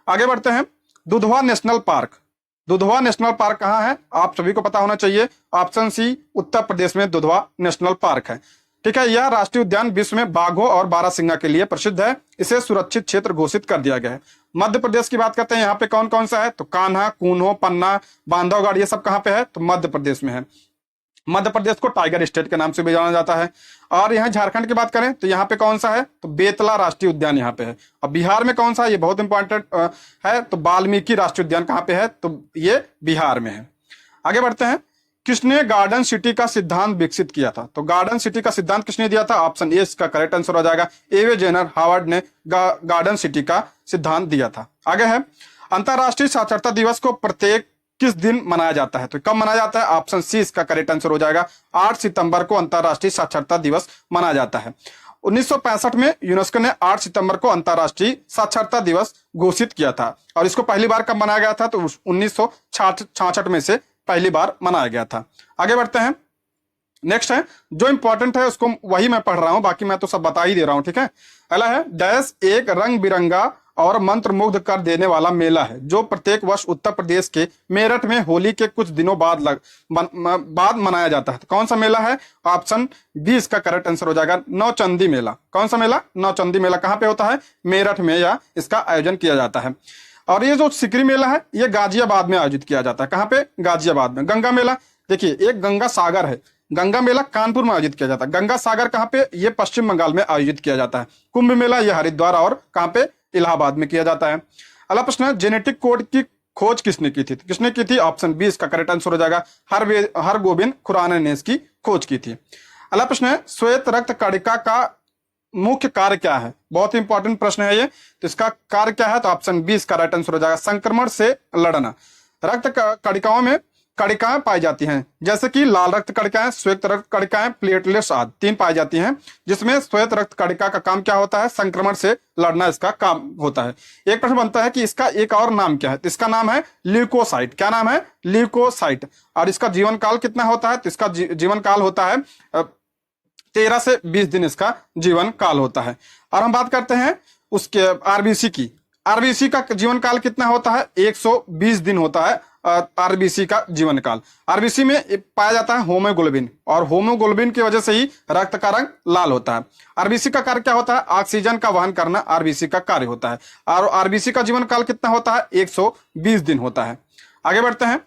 आगे बढ़ते हैं, Dudhwa national park. Dudhwa national park कहाँ है? आप सभी को पता होना चाहिए, ऑप्शन सी उत्तर प्रदेश में दुधवा नेशनल पार्क है, ठीक है। यह राष्ट्रीय उद्यान विश्व में बाघों और बारहसिंगा के लिए प्रसिद्ध है। इसे सुरक्षित क्षेत्र घोषित कर दिया गया है। मध्य प्रदेश की बात करते हैं, यहाँ पे कौन कौन सा है? तो कान्हा, कूनो, पन्ना, बांधवगढ़, ये सब कहाँ पे है? तो मध्य प्रदेश में है। मध्य प्रदेश को टाइगर स्टेट के नाम से भी जाना जाता है। और यहाँ झारखंड की बात करें तो यहाँ पे कौन सा है? तो बेतला राष्ट्रीय उद्यान यहाँ पे है। और बिहार में कौन सा है? ये बहुत इंपॉर्टेंट है, तो वाल्मीकि राष्ट्रीय उद्यान कहाँ पे है? तो ये बिहार में है। आगे बढ़ते हैं, किसने गार्डन सिटी का सिद्धांत विकसित किया था? तो गार्डन सिटी का सिद्धांत किसने दिया था? ऑप्शन ए इसका करेक्ट आंसर हो जाएगा, एवे जेनर हावर्ड ने गार्डन सिटी का सिद्धांत दिया था। आगे है, अंतरराष्ट्रीय साक्षरता दिवस को प्रत्येक किस दिन मनाया जाता है? तो कब मनाया जाता है? ऑप्शन सी इसका करेक्ट आंसर हो जाएगा, 8 सितंबर को अंतरराष्ट्रीय साक्षरता दिवस मनाया जाता है। 1965 में यूनेस्को ने 8 सितंबर को अंतरराष्ट्रीय साक्षरता दिवस घोषित किया था। और इसको पहली बार कब मनाया गया था? तो 1966 में से पहली बार मनाया गया था। आगे बढ़ते हैं, नेक्स्ट है, जो इंपॉर्टेंट है उसको वही मैं पढ़ रहा हूं, बाकी मैं तो सब बता ही दे रहा हूं, ठीक है। अगला है, डैश एक रंग बिरंगा और मंत्रमुग्ध कर देने वाला मेला है जो प्रत्येक वर्ष उत्तर प्रदेश के मेरठ में होली के कुछ दिनों बाद मनाया जाता है। तो कौन सा मेला है? ऑप्शन बी इसका करेक्ट आंसर हो जाएगा, नौचंदी मेला। कौन सा मेला? नौचंदी मेला। कहाँ पे होता है? मेरठ में या इसका आयोजन किया जाता है। और ये जो सिकरी मेला है ये गाजियाबाद में आयोजित किया जाता है। कहाँ पे? गाजियाबाद में। गंगा मेला, देखिए एक गंगा सागर है, गंगा मेला कानपुर में आयोजित किया जाता है। गंगा सागर कहाँ पे? ये पश्चिम बंगाल में आयोजित किया जाता है। कुंभ मेला ये हरिद्वार और कहाँ पे? इलाहाबाद में किया जाता है। अगला प्रश्न है, जेनेटिक कोड की खोज किसने की थी? किसने की थी? ऑप्शन बी इसका करेक्ट आंसर हो जाएगा, हरगोबिंद खुराना ने इसकी खोज की थी। अगला प्रश्न है, श्वेत रक्त कणिका का मुख्य कार्य क्या है? बहुत ही इंपॉर्टेंट प्रश्न है ये। तो इसका कार्य क्या है? तो ऑप्शन बी इसका राइट आंसर हो जाएगा, संक्रमण से लड़ना। रक्त कणिकाओं में कणिकाएं पाई जाती हैं, जैसे कि लाल रक्त कणिकाएं, श्वेत रक्त कणिकाएं, प्लेटलेट्स आदि 3 पाई जाती हैं, जिसमें श्वेत रक्त कणिका का काम क्या होता है? संक्रमण से लड़ना इसका काम होता है। एक प्रश्न बनता है कि इसका एक और नाम क्या है? तो इसका नाम है ल्यूकोसाइट। क्या नाम है? ल्यूकोसाइट। और इसका जीवन काल कितना होता है? तो इसका जीवन काल होता है 13 से 20 दिन इसका जीवन काल होता है। और हम बात करते हैं उसके आरबीसी की। आरबीसी का जीवन काल कितना होता है? 120 दिन होता है आरबीसी का जीवन काल। आरबीसी में पाया जाता है होमोग्लोबिन, और होमोग्लोबिन की वजह से ही रक्त का रंग लाल होता है। आरबीसी का कार्य क्या होता है? ऑक्सीजन का वहन करना आरबीसी का कार्य होता है। और आरबीसी का जीवन काल कितना होता है? 120 दिन होता है। आगे बढ़ते हैं,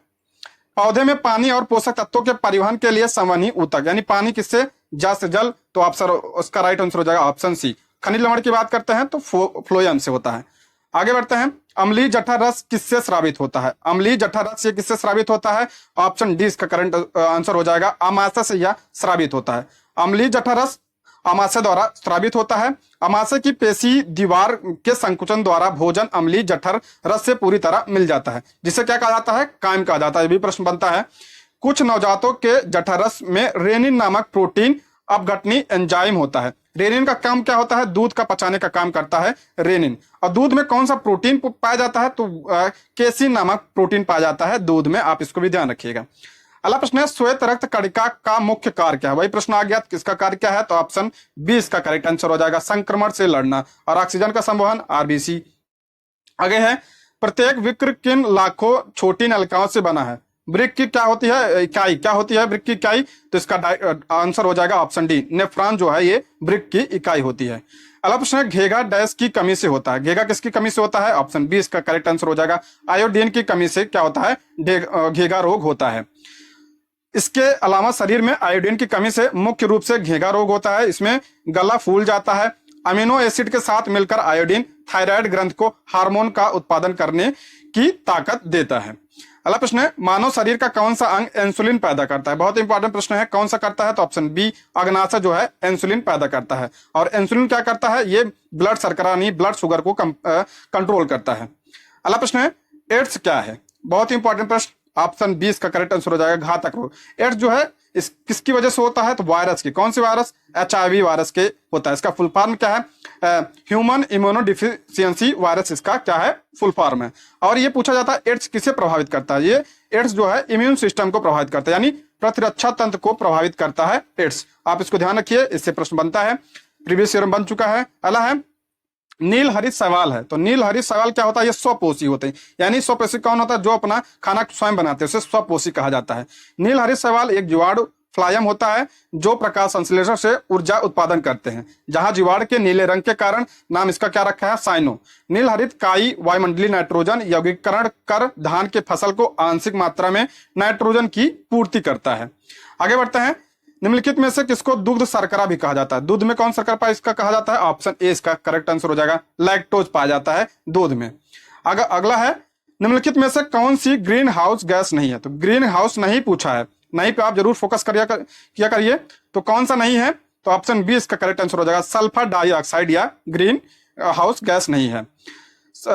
पौधे में पानी और पोषक तत्वों के परिवहन के लिए संवहनी ऊतक, यानी पानी किससे? जल से जल। तो ऑप्शन उसका राइट आंसर हो जाएगा ऑप्शन सी। खनिज लवण की बात करते हैं तो फ्लोएम से होता है। आगे बढ़ते हैं, अम्लीय जठर रस किससे स्रावित होता है? अम्लीय जठर रस ये किससे स्रावित होता है? ऑप्शन डी इसका करंट आंसर हो जाएगा, अमाशय से यह स्रावित होता है। अम्लीय जठर रस अमाशय द्वारा स्रावित होता है। अमाशय की पेशी दीवार के संकुचन द्वारा भोजन अम्लीय जठर रस से पूरी तरह मिल जाता है, जिसे क्या कहा जाता है? कायम कहा जाता है। ये भी प्रश्न बनता है। कुछ नवजातों के जठर रस में रेनिन नामक प्रोटीन अपघटनी एंजाइम होता है। रेनिन का काम क्या होता है? दूध का पचाने का काम करता है रेनिन। और दूध में कौन सा प्रोटीन पाया जाता है? तो केसिन नामक प्रोटीन पाया जाता है दूध में, आप इसको भी ध्यान रखिएगा। अगला प्रश्न है, श्वेत रक्त कणिका का मुख्य कार्य क्या है? वही प्रश्न आ गया, किसका कार्य क्या है? तो ऑप्शन बी इसका करेक्ट आंसर हो जाएगा, संक्रमण से लड़ना और ऑक्सीजन का संवहन आरबीसी। आगे है, प्रत्येक वृक्क किन लाखों छोटी नलिकाओं से बना है? वृक्क की क्या होती है? इकाई क्या होती है वृक्क की इकाई? तो इसका आंसर हो जाएगा ऑप्शन डी, नेफ्रॉन जो है ये वृक्क की इकाई होती है। अगला प्रश्न है, घेगा डैश की कमी से होता है? घेगा किसकी कमी से होता है? ऑप्शन बी इसका करेक्ट आंसर हो जाएगा, आयोडीन की कमी से क्या होता है? घेगा रोग होता है। इसके अलावा शरीर में आयोडीन की कमी से मुख्य रूप से घेगा रोग होता है। इसमें गला फूल जाता है। अमीनो एसिड के साथ मिलकर आयोडीन थायराइड ग्रंथ को हार्मोन का उत्पादन करने की ताकत देता है। अगला प्रश्न है, मानव शरीर का कौन सा अंग इंसुलिन पैदा करता है? बहुत इंपॉर्टेंट प्रश्न है, कौन सा करता है? तो ऑप्शन बी, अग्नाशय जो है इंसुलिन पैदा करता है। और इंसुलिन क्या करता है? ये ब्लड शर्करा यानी ब्लड शुगर को कंट्रोल करता है। अगला प्रश्न है, एड्स क्या है? बहुत इंपॉर्टेंट प्रश्न, ऑप्शन 20 का करेक्ट आंसर हो जाएगा घातक रोग। एड्स जो है इस किसकी वजह से होता है, तो वायरस की। कौन सी वायरस? HIV वायरस के होता है। इसका फुल फॉर्म क्या है? ह्यूमन इम्यूनोडिफिशियंसी वायरस इसका क्या है? फुल फॉर्म है। और ये पूछा जाता है एड्स किसे प्रभावित करता है? ये एड्स जो है इम्यून सिस्टम को प्रभावित करता है, यानी प्रतिरक्षा तंत्र को प्रभावित करता है एड्स। आप इसको ध्यान रखिए, इससे प्रश्न बनता है, प्रीवियस ईयर में बन चुका है। अगला है नील हरित शैवाल है। तो नील हरित शैवाल क्या होता है? ये स्वपोषी होते हैं, यानी स्वपोषी कौन होता है? जो अपना खाना स्वयं बनाते हैं, उसे स्वपोषी कहा जाता है। नील हरित शैवाल एक जीवाणु फ्लायम होता है जो प्रकाश संश्लेषण से ऊर्जा उत्पादन करते हैं। जहां जीवाणु के नीले रंग के कारण नाम इसका क्या रखा है? साइनो। नील हरित काई वायुमंडलीय नाइट्रोजन यौगिकरण कर धान के फसल को आंशिक मात्रा में नाइट्रोजन की पूर्ति करता है। आगे बढ़ते हैं, निम्नलिखित में से किसको दुग्ध शर्करा भी कहा जाता है? दूध में कौन शर्करा इसका कहा जाता है? ऑप्शन ए इसका करेक्ट आंसर हो जाएगा, लैक्टोज पाया जाता है दूध में। अगला है निम्नलिखित में से कौन सी ग्रीन हाउस गैस नहीं है? तो ग्रीन हाउस नहीं पूछा है, नहीं पे आप जरूर फोकस किया करिए। तो कौन सा नहीं है? तो ऑप्शन बी इसका करेक्ट आंसर हो जाएगा, सल्फर डाइऑक्साइड या ग्रीन हाउस गैस नहीं है।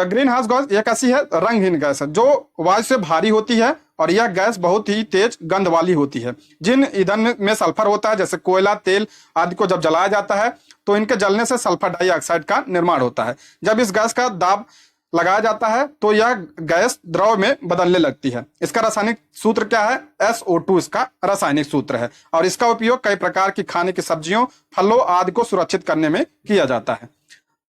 ग्रीन हाउस गैस एक ऐसी है रंगहीन गैस है जो वायु से भारी होती है और यह गैस बहुत ही तेज गंध वाली होती है। जिन ईंधन में सल्फर होता है जैसे कोयला, तेल आदि को जब जलाया जाता है तो इनके जलने से सल्फर डाइऑक्साइड का निर्माण होता है। जब इस गैस का दाब लगाया जाता है तो यह गैस द्रव में बदलने लगती है। इसका रासायनिक सूत्र क्या है? SO2 इसका रासायनिक सूत्र है और इसका उपयोग कई प्रकार की खाने की सब्जियों, फलों आदि को सुरक्षित करने में किया जाता है।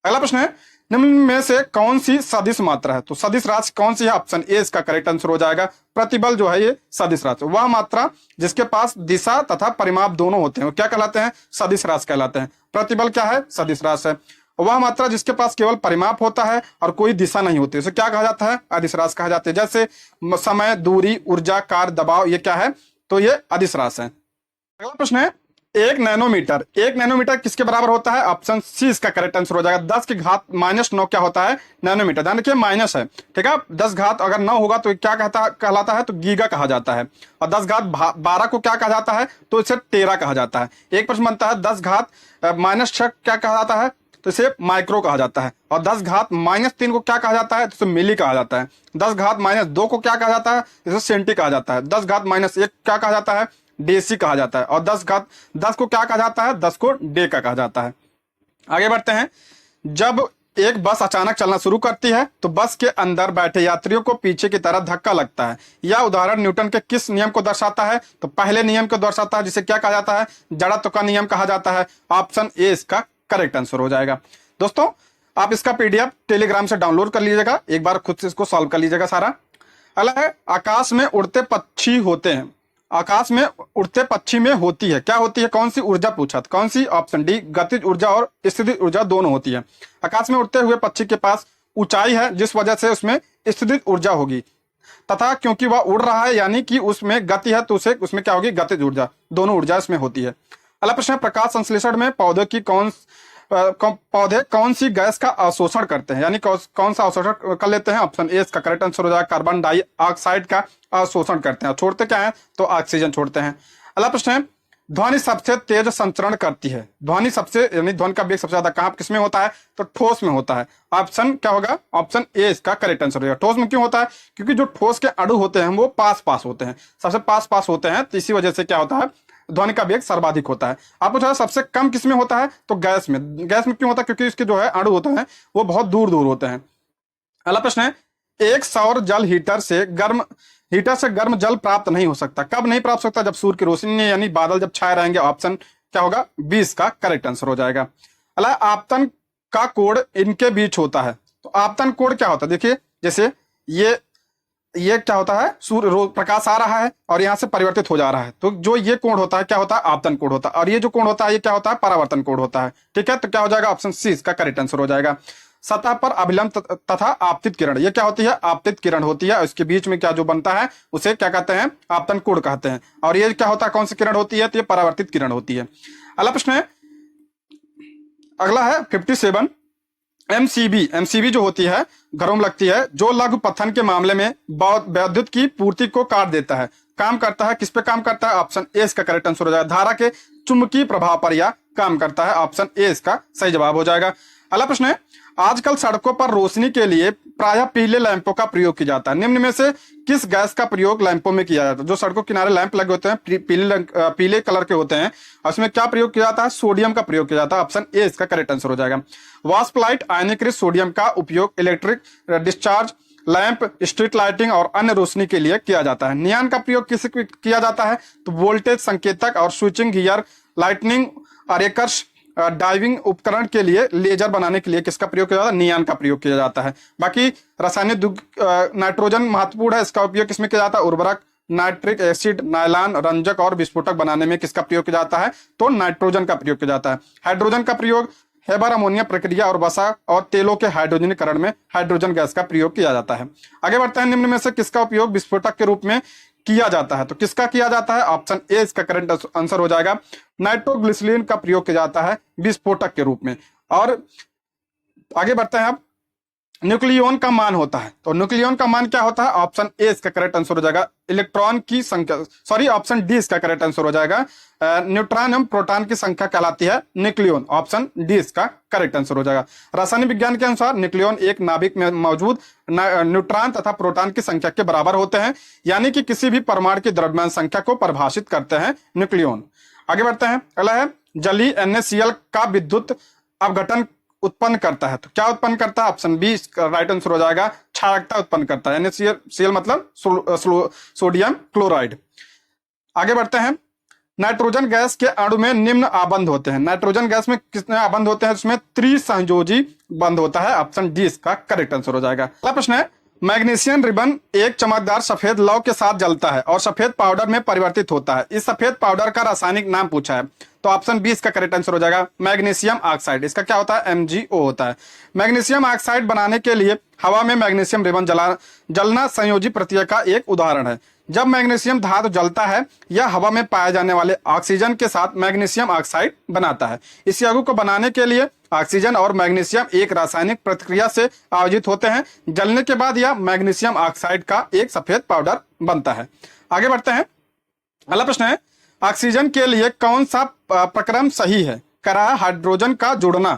अगला प्रश्न है, निम्न में से कौन सी सदिश मात्रा है? तो सदिश राशि कौन सी है? ऑप्शन ए इसका करेक्ट आंसर हो जाएगा, प्रतिबल जो है ये सदिश राशि। वह मात्रा जिसके पास दिशा तथा परिमाप दोनों होते हैं वो क्या कहलाते हैं? सदिश राशि कहलाते हैं। प्रतिबल क्या है? सदिश राशि है। वह मात्रा जिसके पास केवल परिमाप होता है और कोई दिशा नहीं होती उसे क्या कहा जाता है? अदिश राशि कहा जाता है। जैसे समय, दूरी, ऊर्जा, कार्य, दबाव, ये क्या है? तो ये अदिश राशि है। अगला प्रश्न है, 1 नैनोमीटर। 1 नैनोमीटर किसके बराबर होता है? ऑप्शन सी इसका करेक्ट आंसर हो जाएगा, 10 की घात -9 क्या होता है? नैनोमीटर। ध्यान रखिए माइनस है, ठीक है। 10 घात अगर 9 होगा तो क्या कहलाता है? तो गीगा कहा जाता है। और 10 घात 12 को क्या कहा जाता है? तो इसे टेरा कहा जाता है। एक प्रश्न बनता है 10 घात -6 क्या कहा जाता है? तो इसे माइक्रो कहा जाता है। और 10 घात -3 को क्या कहा जाता है? तो इसे मिली कहा जाता है। 10 घात -2 को क्या कहा जाता है? इसे सेंटी कहा जाता है। 10 घात -1 क्या कहा जाता है? डेसी कहा जाता है। और 10 घात 10 को क्या कहा जाता है? 10 को डे का कहा जाता है। आगे बढ़ते हैं, जब एक बस अचानक चलना शुरू करती है तो बस के अंदर बैठे यात्रियों को पीछे की तरफ धक्का लगता है। यह उदाहरण न्यूटन के किस नियम को दर्शाता है? तो पहले नियम को दर्शाता है जिसे क्या कहा जाता है? जड़त्व का नियम कहा जाता है। ऑप्शन ए इसका करेक्ट आंसर हो जाएगा। दोस्तों आप इसका PDF टेलीग्राम से डाउनलोड कर लीजिएगा, एक बार खुद से इसको सॉल्व कर लीजिएगा सारा। अगला है, आकाश में उड़ते पक्षी होते हैं। आकाश में उड़ते पक्षी में होती है, क्या होती है? कौन सी ऊर्जा पूछा? कौन सी? ऑप्शन डी गतिज ऊर्जा और स्थितिज ऊर्जा दोनों होती है। आकाश में उड़ते हुए पक्षी के पास ऊंचाई है जिस वजह से उसमें स्थितिज ऊर्जा होगी, तथा क्योंकि वह उड़ रहा है यानी कि उसमें गति है तो उसमें क्या होगी? गतिज ऊर्जा। दोनों ऊर्जा इसमें होती है। अगला प्रश्न है, प्रकाश संश्लेषण में पौधे कौन सी गैस का अवशोषण करते हैं, यानी कौन सा अवशोषण कर लेते हैं? ऑप्शन ए इसका करेक्ट आंसर हो जाएगा, कार्बन डाइऑक्साइड का अवशोषण करते हैं। छोड़ते क्या है? तो ऑक्सीजन छोड़ते हैं। अगला प्रश्न है, ध्वनि सबसे तेज संचरण करती है। ध्वनि यानी ध्वनि का वेग सबसे ज्यादा कहां किसमें होता है? तो ठोस में होता है। ऑप्शन क्या होगा? ऑप्शन ए इसका करेक्ट आंसर होगा। ठोस में क्यों होता है? क्योंकि जो ठोस के अणु होते हैं वो पास होते हैं, सबसे पास होते हैं, तो इसी वजह से क्या होता है? ध्वनि का वेग सर्वाधिक होता है। आप पूछा सबसे कम किसमें होता है? तो गैस में। गैस में क्यों होता है? क्योंकि इसके जो है अणु होते हैं वो बहुत दूर होते हैं। अगला प्रश्न है, एक सौर जल हीटर से गर्म जल प्राप्त नहीं हो सकता। कब नहीं प्राप्त हो सकता? जब सूर्य की रोशनी यानी बादल जब छाए रहेंगे। ऑप्शन क्या होगा? 20 का करेक्ट आंसर हो जाएगा। अगला, आपतन का कोण इनके बीच होता है। तो आपतन कोण क्या होता है? देखिए जैसे ये क्या होता है? सूर्य प्रकाश आ रहा है और यहां से परिवर्तित हो जा रहा है, तो जो ये कोण होता है क्या होता है? आपतन कोण होता है। और ये जो कोण होता है ये क्या होता है? परावर्तन कोण होता है। ठीक है, तो क्या हो जाएगा? ऑप्शन सी इसका करेक्ट आंसर हो जाएगा। सतह पर अभिलंब तथा आपतित किरण, ये क्या होती है? आपतित किरण होती है। इसके बीच में क्या जो बनता है उसे क्या कहते हैं? आपतन कोण कहते हैं। और ये क्या होता है? कौन सी किरण होती है? तो ये परावर्तित किरण होती है। अगला प्रश्न है, अगला है 57, MCB जो होती है घरों में लगती है, जो लघु पत्थन के मामले में विद्युत की पूर्ति को काट देता है, काम करता है, किस पे काम करता है? ऑप्शन ए इसका करेक्ट आंसर हो जाएगा, धारा के चुंबकीय प्रभाव पर यह काम करता है। ऑप्शन ए इसका सही जवाब हो जाएगा। अगला प्रश्न है, आजकल सड़कों पर रोशनी के लिए प्रायः पीले लैंपों का प्रयोग किया जाता है। निम्न में से किस गैस का प्रयोग लैंपों में किया जाता है? जो सड़कों किनारे लैंप लगे होते हैं पीले कलर के होते हैं, उसमें क्या प्रयोग किया जाता है? सोडियम का प्रयोग किया जाता है। ऑप्शन ए इसका करेक्ट आंसर हो जाएगा। वाष्प लाइट आयनीकृत सोडियम का उपयोग electric discharge, lamp, street lighting और अन्य रोशनी के लिए किया जाता है। नियान का प्रयोग किस किया जाता है? तो वोल्टेज संकेतक और स्विचिंग गियर, लाइटनिंग, अरेकर्स, डाइविंग उपकरण के लिए, लेजर बनाने के लिए किसका प्रयोग किया जाता है? नियान का प्रयोग किया जाता है। बाकी रासायनिक नाइट्रोजन महत्वपूर्ण है, इसका उपयोग किसमें किया जाता है? उर्वरक, नाइट्रिक एसिड, नायलॉन, रंजक और विस्फोटक बनाने में किसका प्रयोग किया जाता है? तो नाइट्रोजन का प्रयोग किया जाता है। हाइड्रोजन का प्रयोग हेबर अमोनिया प्रक्रिया और वसा और तेलों के हाइड्रोजनीकरण में हाइड्रोजन गैस का प्रयोग किया जाता है। आगे बढ़ते हैं, निम्न में से किसका उपयोग विस्फोटक के रूप में किया जाता है? तो किसका किया जाता है? ऑप्शन ए इसका करेक्ट आंसर हो जाएगा। नाइट्रोग्लिसरीन का प्रयोग किया जाता है विस्फोटक के रूप में। और आगे बढ़ते हैं, अब न्यूक्लियॉन का मान होता है, तो न्यूक्लियॉन का मान क्या होता है? ऑप्शन ए इसका करेक्ट आंसर हो जाएगा। इलेक्ट्रॉन की संख्या, सॉरी ऑप्शन डी इसका करेक्ट आंसर हो जाएगा। न्यूट्रॉन एवं प्रोटॉन की संख्या कहलाती है न्यूक्लियॉन। ऑप्शन डी इसका करेक्ट आंसर हो जाएगा। रासायनिक विज्ञान के अनुसार न्यूक्लियॉन एक नाभिक में मौजूद न्यूट्रॉन तथा प्रोटॉन की संख्या के बराबर होते हैं, यानी कि किसी भी परमाणु की द्रव्यमान संख्या को परिभाषित करते हैं न्यूक्लियॉन। आगे बढ़ते हैं, अगला है जलीय NaCl का विद्युत अपघटन उत्पन्न करता है, तो क्या उत्पन्न करता है? ऑप्शन बी राइट आंसर हो जाएगा। क्षारकता उत्पन्न करता है। NaCl मतलब सोडियम क्लोराइड। आगे बढ़ते हैं, नाइट्रोजन गैस के अणु में निम्न आबंध होते हैं। नाइट्रोजन गैस में कितने आबंध होते हैं? उसमें त्रिसंयोजी बंध होता है। ऑप्शन डी इसका करेक्ट आंसर हो जाएगा। अगला प्रश्न है, मैग्नीशियम रिबन एक चमकदार सफेद लौ के साथ जलता है और सफेद पाउडर में परिवर्तित होता है। इस सफेद पाउडर का रासायनिक नाम पूछा है, तो ऑप्शन बी इसका करेक्ट आंसर हो जाएगा। Magnesium oxide. इसका क्या होता है? MgO होता है। मैग्नीशियम ऑक्साइड बनाने के लिए हवा में मैग्नीशियम रिबन जलना संयोजी प्रक्रिया का एक उदाहरण है। जब मैग्नीशियम धातु जलता है, यह हवा में पाए जाने वाले ऑक्सीजन के साथ मैग्नीशियम ऑक्साइड बनाता है। इस यौगिक को बनाने के लिए ऑक्सीजन और मैग्नीशियम एक रासायनिक प्रतिक्रिया से आयोजित होते हैं। जलने के बाद यह मैग्नीशियम ऑक्साइड का एक सफेद पाउडर बनता है। आगे बढ़ते हैं, अगला प्रश्न है, ऑक्सीजन के लिए कौन सा प्रक्रम सही है? कह रहा है हाइड्रोजन का जुड़ना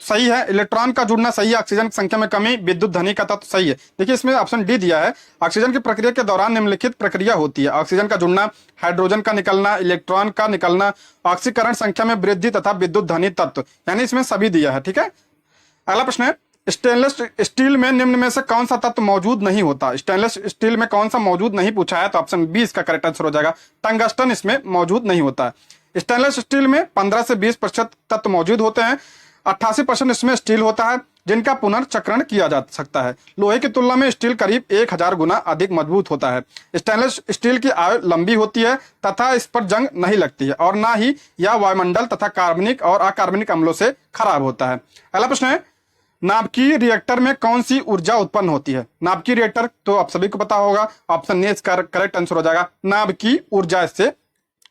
सही है, इलेक्ट्रॉन का जुड़ना सही है, ऑक्सीजन की संख्या में कमी, विद्युत धनी का तत्व सही है। देखिए इसमें ऑप्शन डी दिया है। ऑक्सीजन की प्रक्रिया के दौरान निम्नलिखित प्रक्रिया होती है: ऑक्सीजन का जुड़ना, हाइड्रोजन का निकलना, इलेक्ट्रॉन का निकलना, ऑक्सीकरण संख्या में वृद्धि तथा विद्युत धनी तत्व, यानी इसमें सभी दिया है। ठीक है, अगला प्रश्न है, स्टेनलेस स्टील में निम्न में से कौन सा तत्व मौजूद नहीं होता? स्टेनलेस स्टील में कौन सा मौजूद नहीं पूछा है, तो ऑप्शन बी इसका करेक्ट आंसर हो जाएगा। टंगस्टन इसमें मौजूद नहीं होता है। स्टेनलेस स्टील में 15 से 20% तत्व मौजूद होते हैं। 88% इसमें स्टील होता है जिनका पुनर्चक्रण किया जा सकता है। लोहे की तुलना में स्टील करीब 1000 गुना अधिक मजबूत होता है। स्टेनलेस स्टील की आयु लंबी होती है तथा इस पर जंग नहीं लगती है और ना ही यह वायुमंडल तथा कार्बनिक और अकार्बनिक अम्लों से खराब होता है। अगला प्रश्न है, नाभिकीय रिएक्टर में कौन सी ऊर्जा उत्पन्न होती है? नाभिकीय रिएक्टर तो आप सभी को पता होगा, ऑप्शन ए इसका करेक्ट आंसर हो जाएगा। नाभिकीय ऊर्जा इससे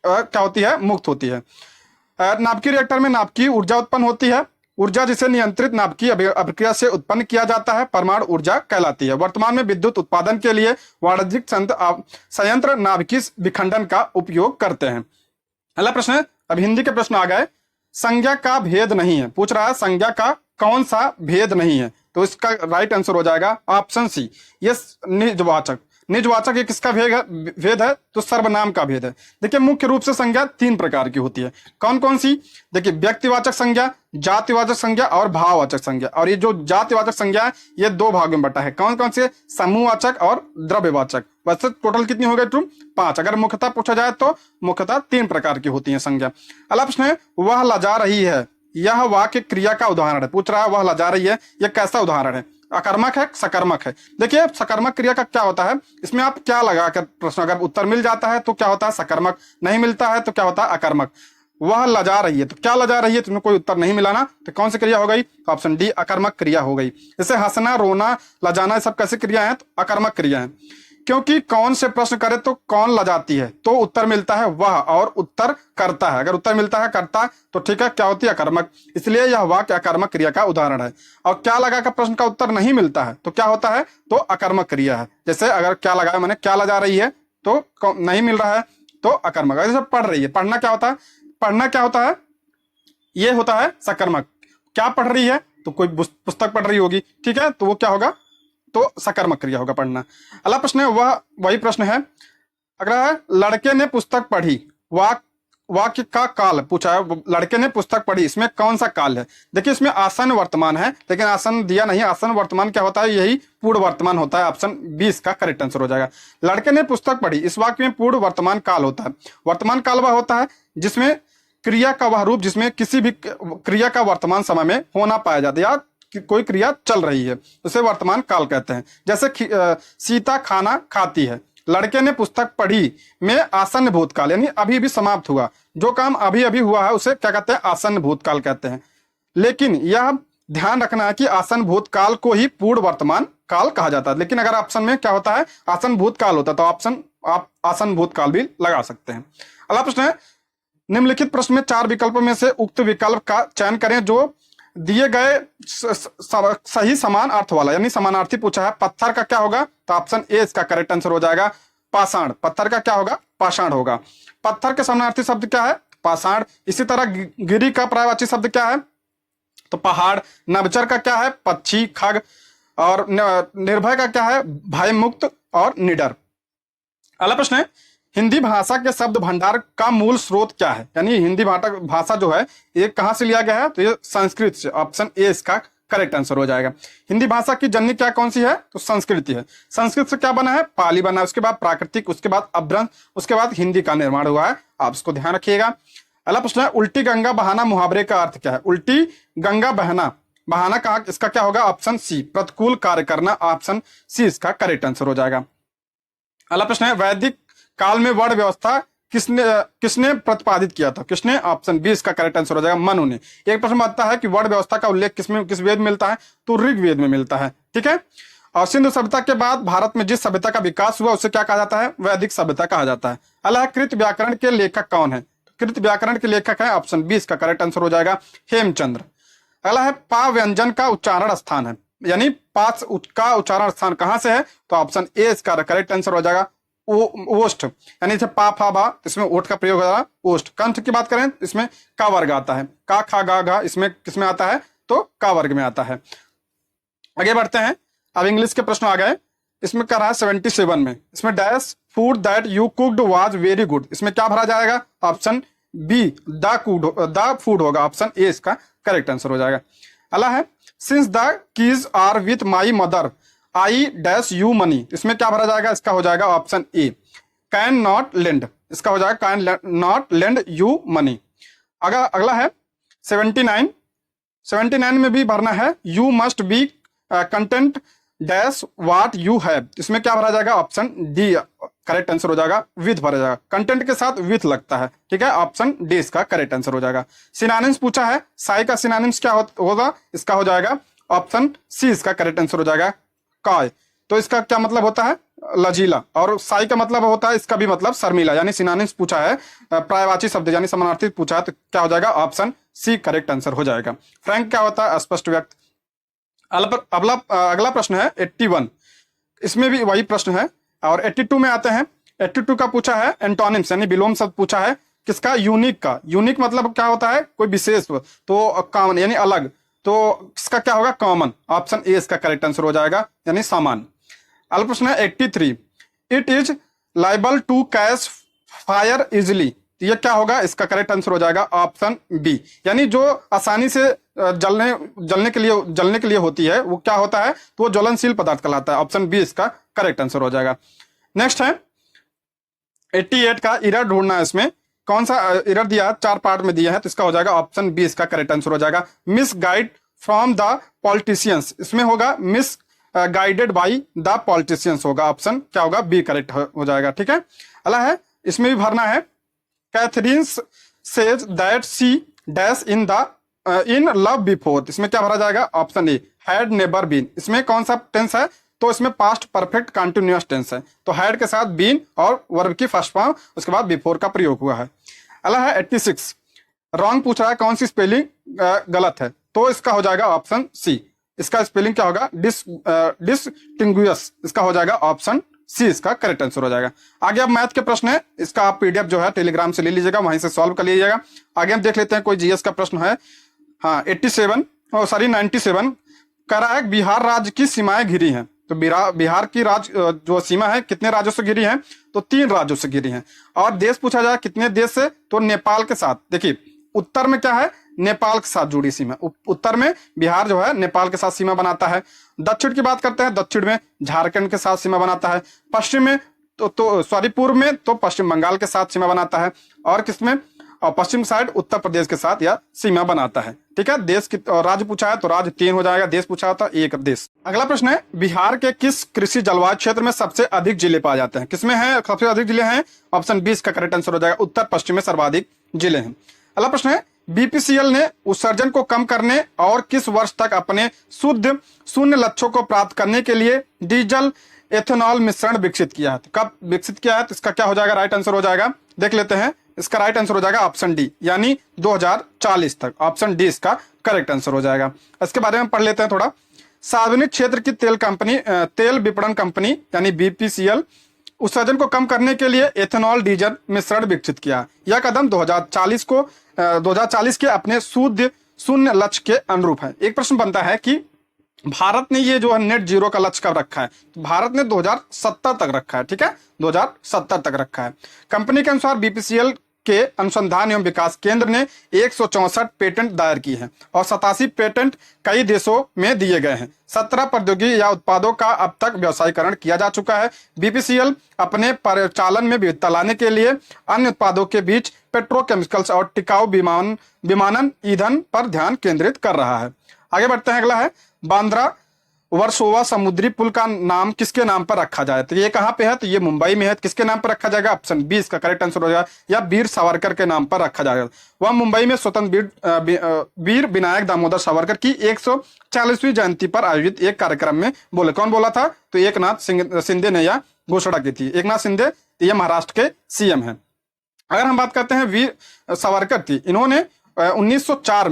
क्या होती है? मुक्त होती है। नाभिकीय रिएक्टर में नाभिकीय ऊर्जा उत्पन्न होती है। ऊर्जा जिसे नियंत्रित नाभिकीय अभिक्रिया से उत्पन्न किया जाता है परमाणु ऊर्जा कहलाती है। वर्तमान में विद्युत उत्पादन के लिए वाणिज्यिक संयंत्र नाभिकीय विखंडन का उपयोग करते हैं। अगला प्रश्न है, अब हिंदी के प्रश्न आ गए। संज्ञा का भेद नहीं है, पूछ रहा है संज्ञा का कौन सा भेद नहीं है, तो इसका राइट आंसर हो जाएगा ऑप्शन सी, ये निजवाचक। निजवाचक ये किसका भेद है? तो सर्वनाम का भेद है। देखिए मुख्य रूप से संज्ञा 3 प्रकार की होती है। कौन कौन सी? देखिए व्यक्तिवाचक संज्ञा, जातिवाचक संज्ञा और भाववाचक संज्ञा। और ये जो जातिवाचक संज्ञा है ये 2 भागों में बटा है। कौन कौन से? समूहवाचक और द्रव्यवाचक। वैसे टोटल कितनी हो गई? 5। अगर मुख्यतः पूछा जाए तो मुख्यतः 3 प्रकार की होती है संज्ञा। अगला प्रश्न है, वह लजा रही है, यह वाक्य क्रिया का उदाहरण है। पूछ रहा है वह लजा रही है, यह कैसा उदाहरण है? अकर्मक है, सकर्मक है? देखिए सकर्मक क्रिया का क्या होता है, इसमें आप क्या लगाकर प्रश्न अगर उत्तर मिल जाता है तो क्या होता है? सकर्मक। नहीं मिलता है तो क्या होता है? अकर्मक। वह लजा रही है, तो क्या लजा रही है? तुम्हें कोई उत्तर नहीं मिला ना, तो कौन सी क्रिया हो गई? ऑप्शन डी अकर्मक क्रिया हो गई। जैसे हंसना, रोना, लजाना, सब कैसी क्रिया है? तो अकर्मक क्रिया है। क्योंकि कौन से प्रश्न करे तो कौन लजाती है, तो उत्तर मिलता है वह, और उत्तर करता है। अगर उत्तर मिलता है करता तो ठीक है, क्या होती है? अकर्मक। इसलिए यह वाक्य अकर्मक क्रिया का उदाहरण है। और क्या लगाकर प्रश्न का उत्तर नहीं मिलता है तो क्या होता है? तो अकर्मक क्रिया है। जैसे अगर क्या लगाया मैंने, क्या लजा रही है, तो नहीं मिल रहा है तो अकर्मक। जैसे पढ़ रही है, पढ़ना क्या होता है? पढ़ना क्या होता है? ये होता है सकर्मक। क्या पढ़ रही है? तो कोई पुस्तक पढ़ रही होगी, ठीक है, तो वो क्या होगा, तो सकर्मक क्रिया होगा पढ़ना। अगला प्रश्न है वह वही प्रश्न है, अगला है लड़के ने पुस्तक पढ़ी, वाक्य का काल पूछा है, लड़के ने पुस्तक पढ़ी, इसमें कौन सा काल है। देखिए इसमें आसन वर्तमान है, लेकिन आसन दिया नहीं, आसन वर्तमान क्या होता है, यही पूर्ण वर्तमान होता है। ऑप्शन 20 का करेक्ट आंसर हो जाएगा। लड़के ने पुस्तक पढ़ी, इस वाक्य में पूर्ण वर्तमान काल होता है। वर्तमान काल वह होता है जिसमें क्रिया का वह रूप जिसमें किसी भी क्रिया का वर्तमान समय में होना पाया जाता है, या कोई क्रिया चल रही है, उसे वर्तमान काल कहते हैं। जैसे सीता खाना खाती है, लड़के ने पुस्तक पढ़ी में आसन्न भूतकाल यानी अभी अभी समाप्त हुआ, जो काम अभी अभी हुआ है उसे क्या कहते हैं, आसन्न भूतकाल कहते हैं। लेकिन यह ध्यान रखना है कि आसन्न भूतकाल को ही पूर्ण वर्तमान काल कहा जाता है। लेकिन अगर ऑप्शन में क्या होता है, आसन्न भूतकाल होता है, तो ऑप्शन आप आसन्न भूतकाल भी लगा सकते हैं। अगला प्रश्न है, निम्नलिखित प्रश्न में 4 विकल्पों में से उक्त विकल्प का चयन करें जो दिए गए सही समान अर्थ वाला, यानी समानार्थी पूछा है। पत्थर का क्या होगा, तो ऑप्शन ए इसका करेक्ट आंसर हो जाएगा, पाषाण। पत्थर का क्या होगा, पाषाण होगा। पत्थर के समानार्थी शब्द क्या है, पाषाण। इसी तरह गिरी का पर्यायवाची शब्द क्या है, तो पहाड़। नभचर का क्या है, पक्षी खग। और निर्भय का क्या है, भय मुक्त और निडर। अगला प्रश्न है, हिंदी भाषा के शब्द भंडार का मूल स्रोत क्या है, यानी हिंदी भाषा जो है ये कहां से लिया गया है, तो ये संस्कृत से। ऑप्शन ए इसका करेक्ट आंसर हो जाएगा। हिंदी भाषा की जननी क्या कौन सी है, तो संस्कृति है। संस्कृत से क्या बना है, पाली बना है, उसके बाद प्राकृतिक, उसके बाद अपभ्रंश, उसके बाद हिंदी का निर्माण हुआ है। आप इसको ध्यान रखिएगा। अगला प्रश्न है, उल्टी गंगा बहाना मुहावरे का अर्थ क्या है। उल्टी गंगा बहाना, बहाना का इसका क्या होगा, ऑप्शन सी प्रतिकूल कार्य करना। ऑप्शन सी इसका करेक्ट आंसर हो जाएगा। अगला प्रश्न है, वैदिक काल में वर्ण व्यवस्था किसने प्रतिपादित किया था, किसने। ऑप्शन बी इसका करेक्ट आंसर हो जाएगा, मनु ने। एक प्रश्न आता है कि वर्ण व्यवस्था का उल्लेख किस वेद में मिलता है, तो ऋग्वेद में मिलता है, ठीक है। और सिंधु सभ्यता के बाद भारत में जिस सभ्यता का विकास हुआ उसे क्या कहा जाता है, वैदिक सभ्यता कहा जाता है। अगला, कृत व्याकरण के लेखक कौन है, कृत व्याकरण के लेखक है, ऑप्शन बी इसका करेक्ट आंसर हो जाएगा, हेमचंद्र। अगला है, पा व्यंजन का उच्चारण स्थान है, यानी पास का उच्चारण स्थान कहां से है, तो ऑप्शन ए इसका करेक्ट आंसर हो जाएगा, ओष्ठ। यानी जैसे पा फा बा, इसमें ओठ का प्रयोग होगा, ओष्ठ। कंठ की बात करें इसमें का वर्ग आता है, का खा गा घा, इसमें किसमें आता है, तो का वर्ग में आता है। आगे बढ़ते हैं, अब इंग्लिश के प्रश्न आ गए। इसमें कर रहा है 77 में, इसमें dash food that you cooked was very good, इसमें क्या भरा जाएगा, ऑप्शन बी द फूड होगा, ऑप्शन ए इसका करेक्ट आंसर हो जाएगा। अगला है, since the keys are with my mother I dash you money, इसमें क्या भरा जाएगा, इसका हो जाएगा option A can not lend, इसका हो जाएगा can not lend you money. अगला है 79 में भी भरना है, you must be content dash what you have, इसमें क्या भरा जाएगा, ऑप्शन डी करेक्ट आंसर हो जाएगा, विथ भरा जाएगा, कंटेंट के साथ विथ लगता है, ठीक है, ऑप्शन डी इसका करेक्ट आंसर हो जाएगा। सिनोनिम्स पूछा है, साई का सिनोनिम्स क्या होगा, इसका हो जाएगा ऑप्शन सी इसका करेक्ट आंसर हो जाएगा, काय। तो इसका क्या मतलब होता है, लजीला। और साई का मतलब होता है, इसका भी मतलब शर्मीला। यानी सिनोनिम्स पूछा है, पर्यायवाची शब्द यानी समानार्थी पूछा है, तो क्या हो जाएगा, ऑप्शन सी करेक्ट आंसर हो जाएगा। फ्रैंक क्या होता है, स्पष्ट व्यक्त। अगला प्रश्न है 81, इसमें भी वही प्रश्न है। और 82 में आते हैं, 82 का पूछा है एंटोनिम्स यानी विलोम शब्द पूछा है, किसका, यूनिक का। यूनिक मतलब क्या होता है, कोई विशेष, तो कॉमन यानी अलग, तो इसका क्या होगा, कॉमन। ऑप्शन ए इसका करेक्ट आंसर हो जाएगा, यानी सामान। अगला प्रश्न है 83, it is liable to catch fire easily, ये क्या होगा, इसका करेक्ट आंसर हो जाएगा, ऑप्शन बी। यानी जो आसानी से जलने के लिए होती है वो क्या होता है, तो वो ज्वलनशील पदार्थ कहलाता है। ऑप्शन बी इसका करेक्ट आंसर हो जाएगा। नेक्स्ट है 88 का इरर ढूंढना है, इसमें कौन सा इरर दिया, 4 पार्ट में दिया है, तो इसका हो जाएगा ऑप्शन बी इसका करेक्ट आंसर हो जाएगा, miss guide from the politicians, इसमें होगा miss guided by the politicians होगा, ऑप्शन क्या होगा, बी करेक्ट हो जाएगा, ठीक है। अगला है, इसमें भी भरना है, Catherine says that she dash in love before, इसमें क्या भरा जाएगा, option A had never been, इसमें कौन सा टेंस है, तो इसमें पास्ट परफेक्ट कंटिन्यूअस टेंस है, तो हैड के साथ बीन और वर्ब की फर्स्ट फॉर्म उसके बाद बिफोर का प्रयोग हुआ है। अगला है 86, रॉन्ग पूछ रहा है, कौन सी स्पेलिंग गलत है, तो इसका हो जाएगा ऑप्शन सी, इसका स्पेलिंग क्या होगा, डिस्टिंग्विश, इसका हो जाएगा ऑप्शन सी इसका करेक्ट आंसर हो जाएगा। आगे अब मैथ के प्रश्न है, इसका आप पीडीएफ जो है टेलीग्राम से ले लीजिएगा, वहीं से सॉल्व कर लीजिएगा। आगे हम देख लेते हैं कोई जीएस का प्रश्न है। हाँ 87 सॉरी 97 कह रहा है बिहार राज्य की सीमाएं घिरी हैं। तो बिहार की जो सीमा है कितने राज्यों से घिरी है? तो 3 राज्यों से घिरी है। और देश पूछा जाए कितने देश से, तो नेपाल के साथ। देखिए उत्तर में क्या है, नेपाल के साथ जुड़ी सीमा। उत्तर में बिहार जो है नेपाल के साथ सीमा बनाता है। दक्षिण की बात करते हैं, दक्षिण में झारखंड के साथ सीमा बनाता है। पश्चिम में सॉरी पूर्व में तो पश्चिम बंगाल के साथ सीमा बनाता है। और किसमें, और पश्चिम साइड उत्तर प्रदेश के साथ यह सीमा बनाता है। ठीक है, देश की राज्य पूछा है तो राज्य 3 हो जाएगा, देश पूछा तो 1 देश। अगला प्रश्न है बिहार के किस कृषि जलवायु क्षेत्र में सबसे अधिक जिले पाए जाते हैं? किसमें है सबसे अधिक जिले हैं? ऑप्शन 20 का करेक्ट आंसर हो जाएगा, उत्तर पश्चिम में सर्वाधिक जिले हैं। अगला प्रश्न है बीपीसीएल ने उत्सर्जन को कम करने और किस वर्ष तक अपने शुद्ध शून्य लक्ष्यों को प्राप्त करने के लिए डीजल एथेनॉल मिश्रण विकसित किया है? तो कब विकसित किया है? तो इसका क्या हो जाएगा, राइट आंसर हो जाएगा, देख लेते हैं। इसका राइट आंसर हो जाएगा ऑप्शन डी, यानी 2040 तक। ऑप्शन डी इसका करेक्ट आंसर हो जाएगा। इसके बारे में पढ़ लेते हैं थोड़ा। सार्वजनिक क्षेत्र की तेल विपणन कंपनी यानी बीपीसीएल उत्सर्जन को कम करने के लिए एथेनॉल डीजल मिश्रण विकसित किया। यह कदम 2040 के अपने शुद्ध शून्य लक्ष्य के अनुरूप है। एक प्रश्न बनता है कि भारत ने ये जो है नेट जीरो का लक्ष्य कब रखा है? तो भारत ने 2070 तक रखा है। ठीक है, 2070 तक रखा है। कंपनी के अनुसार बीपीसीएल के अनुसंधान एवं विकास केंद्र ने 164 पेटेंट दायर की हैं और 87 पेटेंट कई देशों में दिए गए हैं। 17 प्रौद्योगिकी या उत्पादों का अब तक व्यवसायीकरण किया जा चुका है। बीपीसीएल अपने परिचालन में विविधता लाने के लिए अन्य उत्पादों के बीच पेट्रोकेमिकल्स और टिकाऊ विमानन ईंधन पर ध्यान केंद्रित कर रहा है। आगे बढ़ते हैं। अगला है बांद्रा वर्सोवा समुद्री पुल का नाम किसके नाम पर रखा जाए? तो ये कहाँ पे है? तो ये मुंबई में है। किसके नाम पर रखा जाएगा? ऑप्शन 20 का करेक्ट आंसर हो जाएगा, या वीर सावरकर के नाम पर रखा जाएगा। वह मुंबई में स्वतंत्र वीर विनायक दामोदर सावरकर की 140वीं जयंती पर आयोजित एक कार्यक्रम में बोले। कौन बोला था? तो एकनाथ शिंदे ने यह घोषणा की थी। एकनाथ शिंदे ये महाराष्ट्र के सीएम है। अगर हम बात करते हैं वीर सावरकर थी, इन्होंने 1904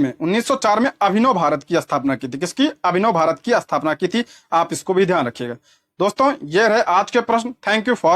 में अभिनव भारत की स्थापना की थी। किसकी? अभिनव भारत की स्थापना की थी। आप इसको भी ध्यान रखिएगा। दोस्तों ये रहे आज के प्रश्न। Thank you for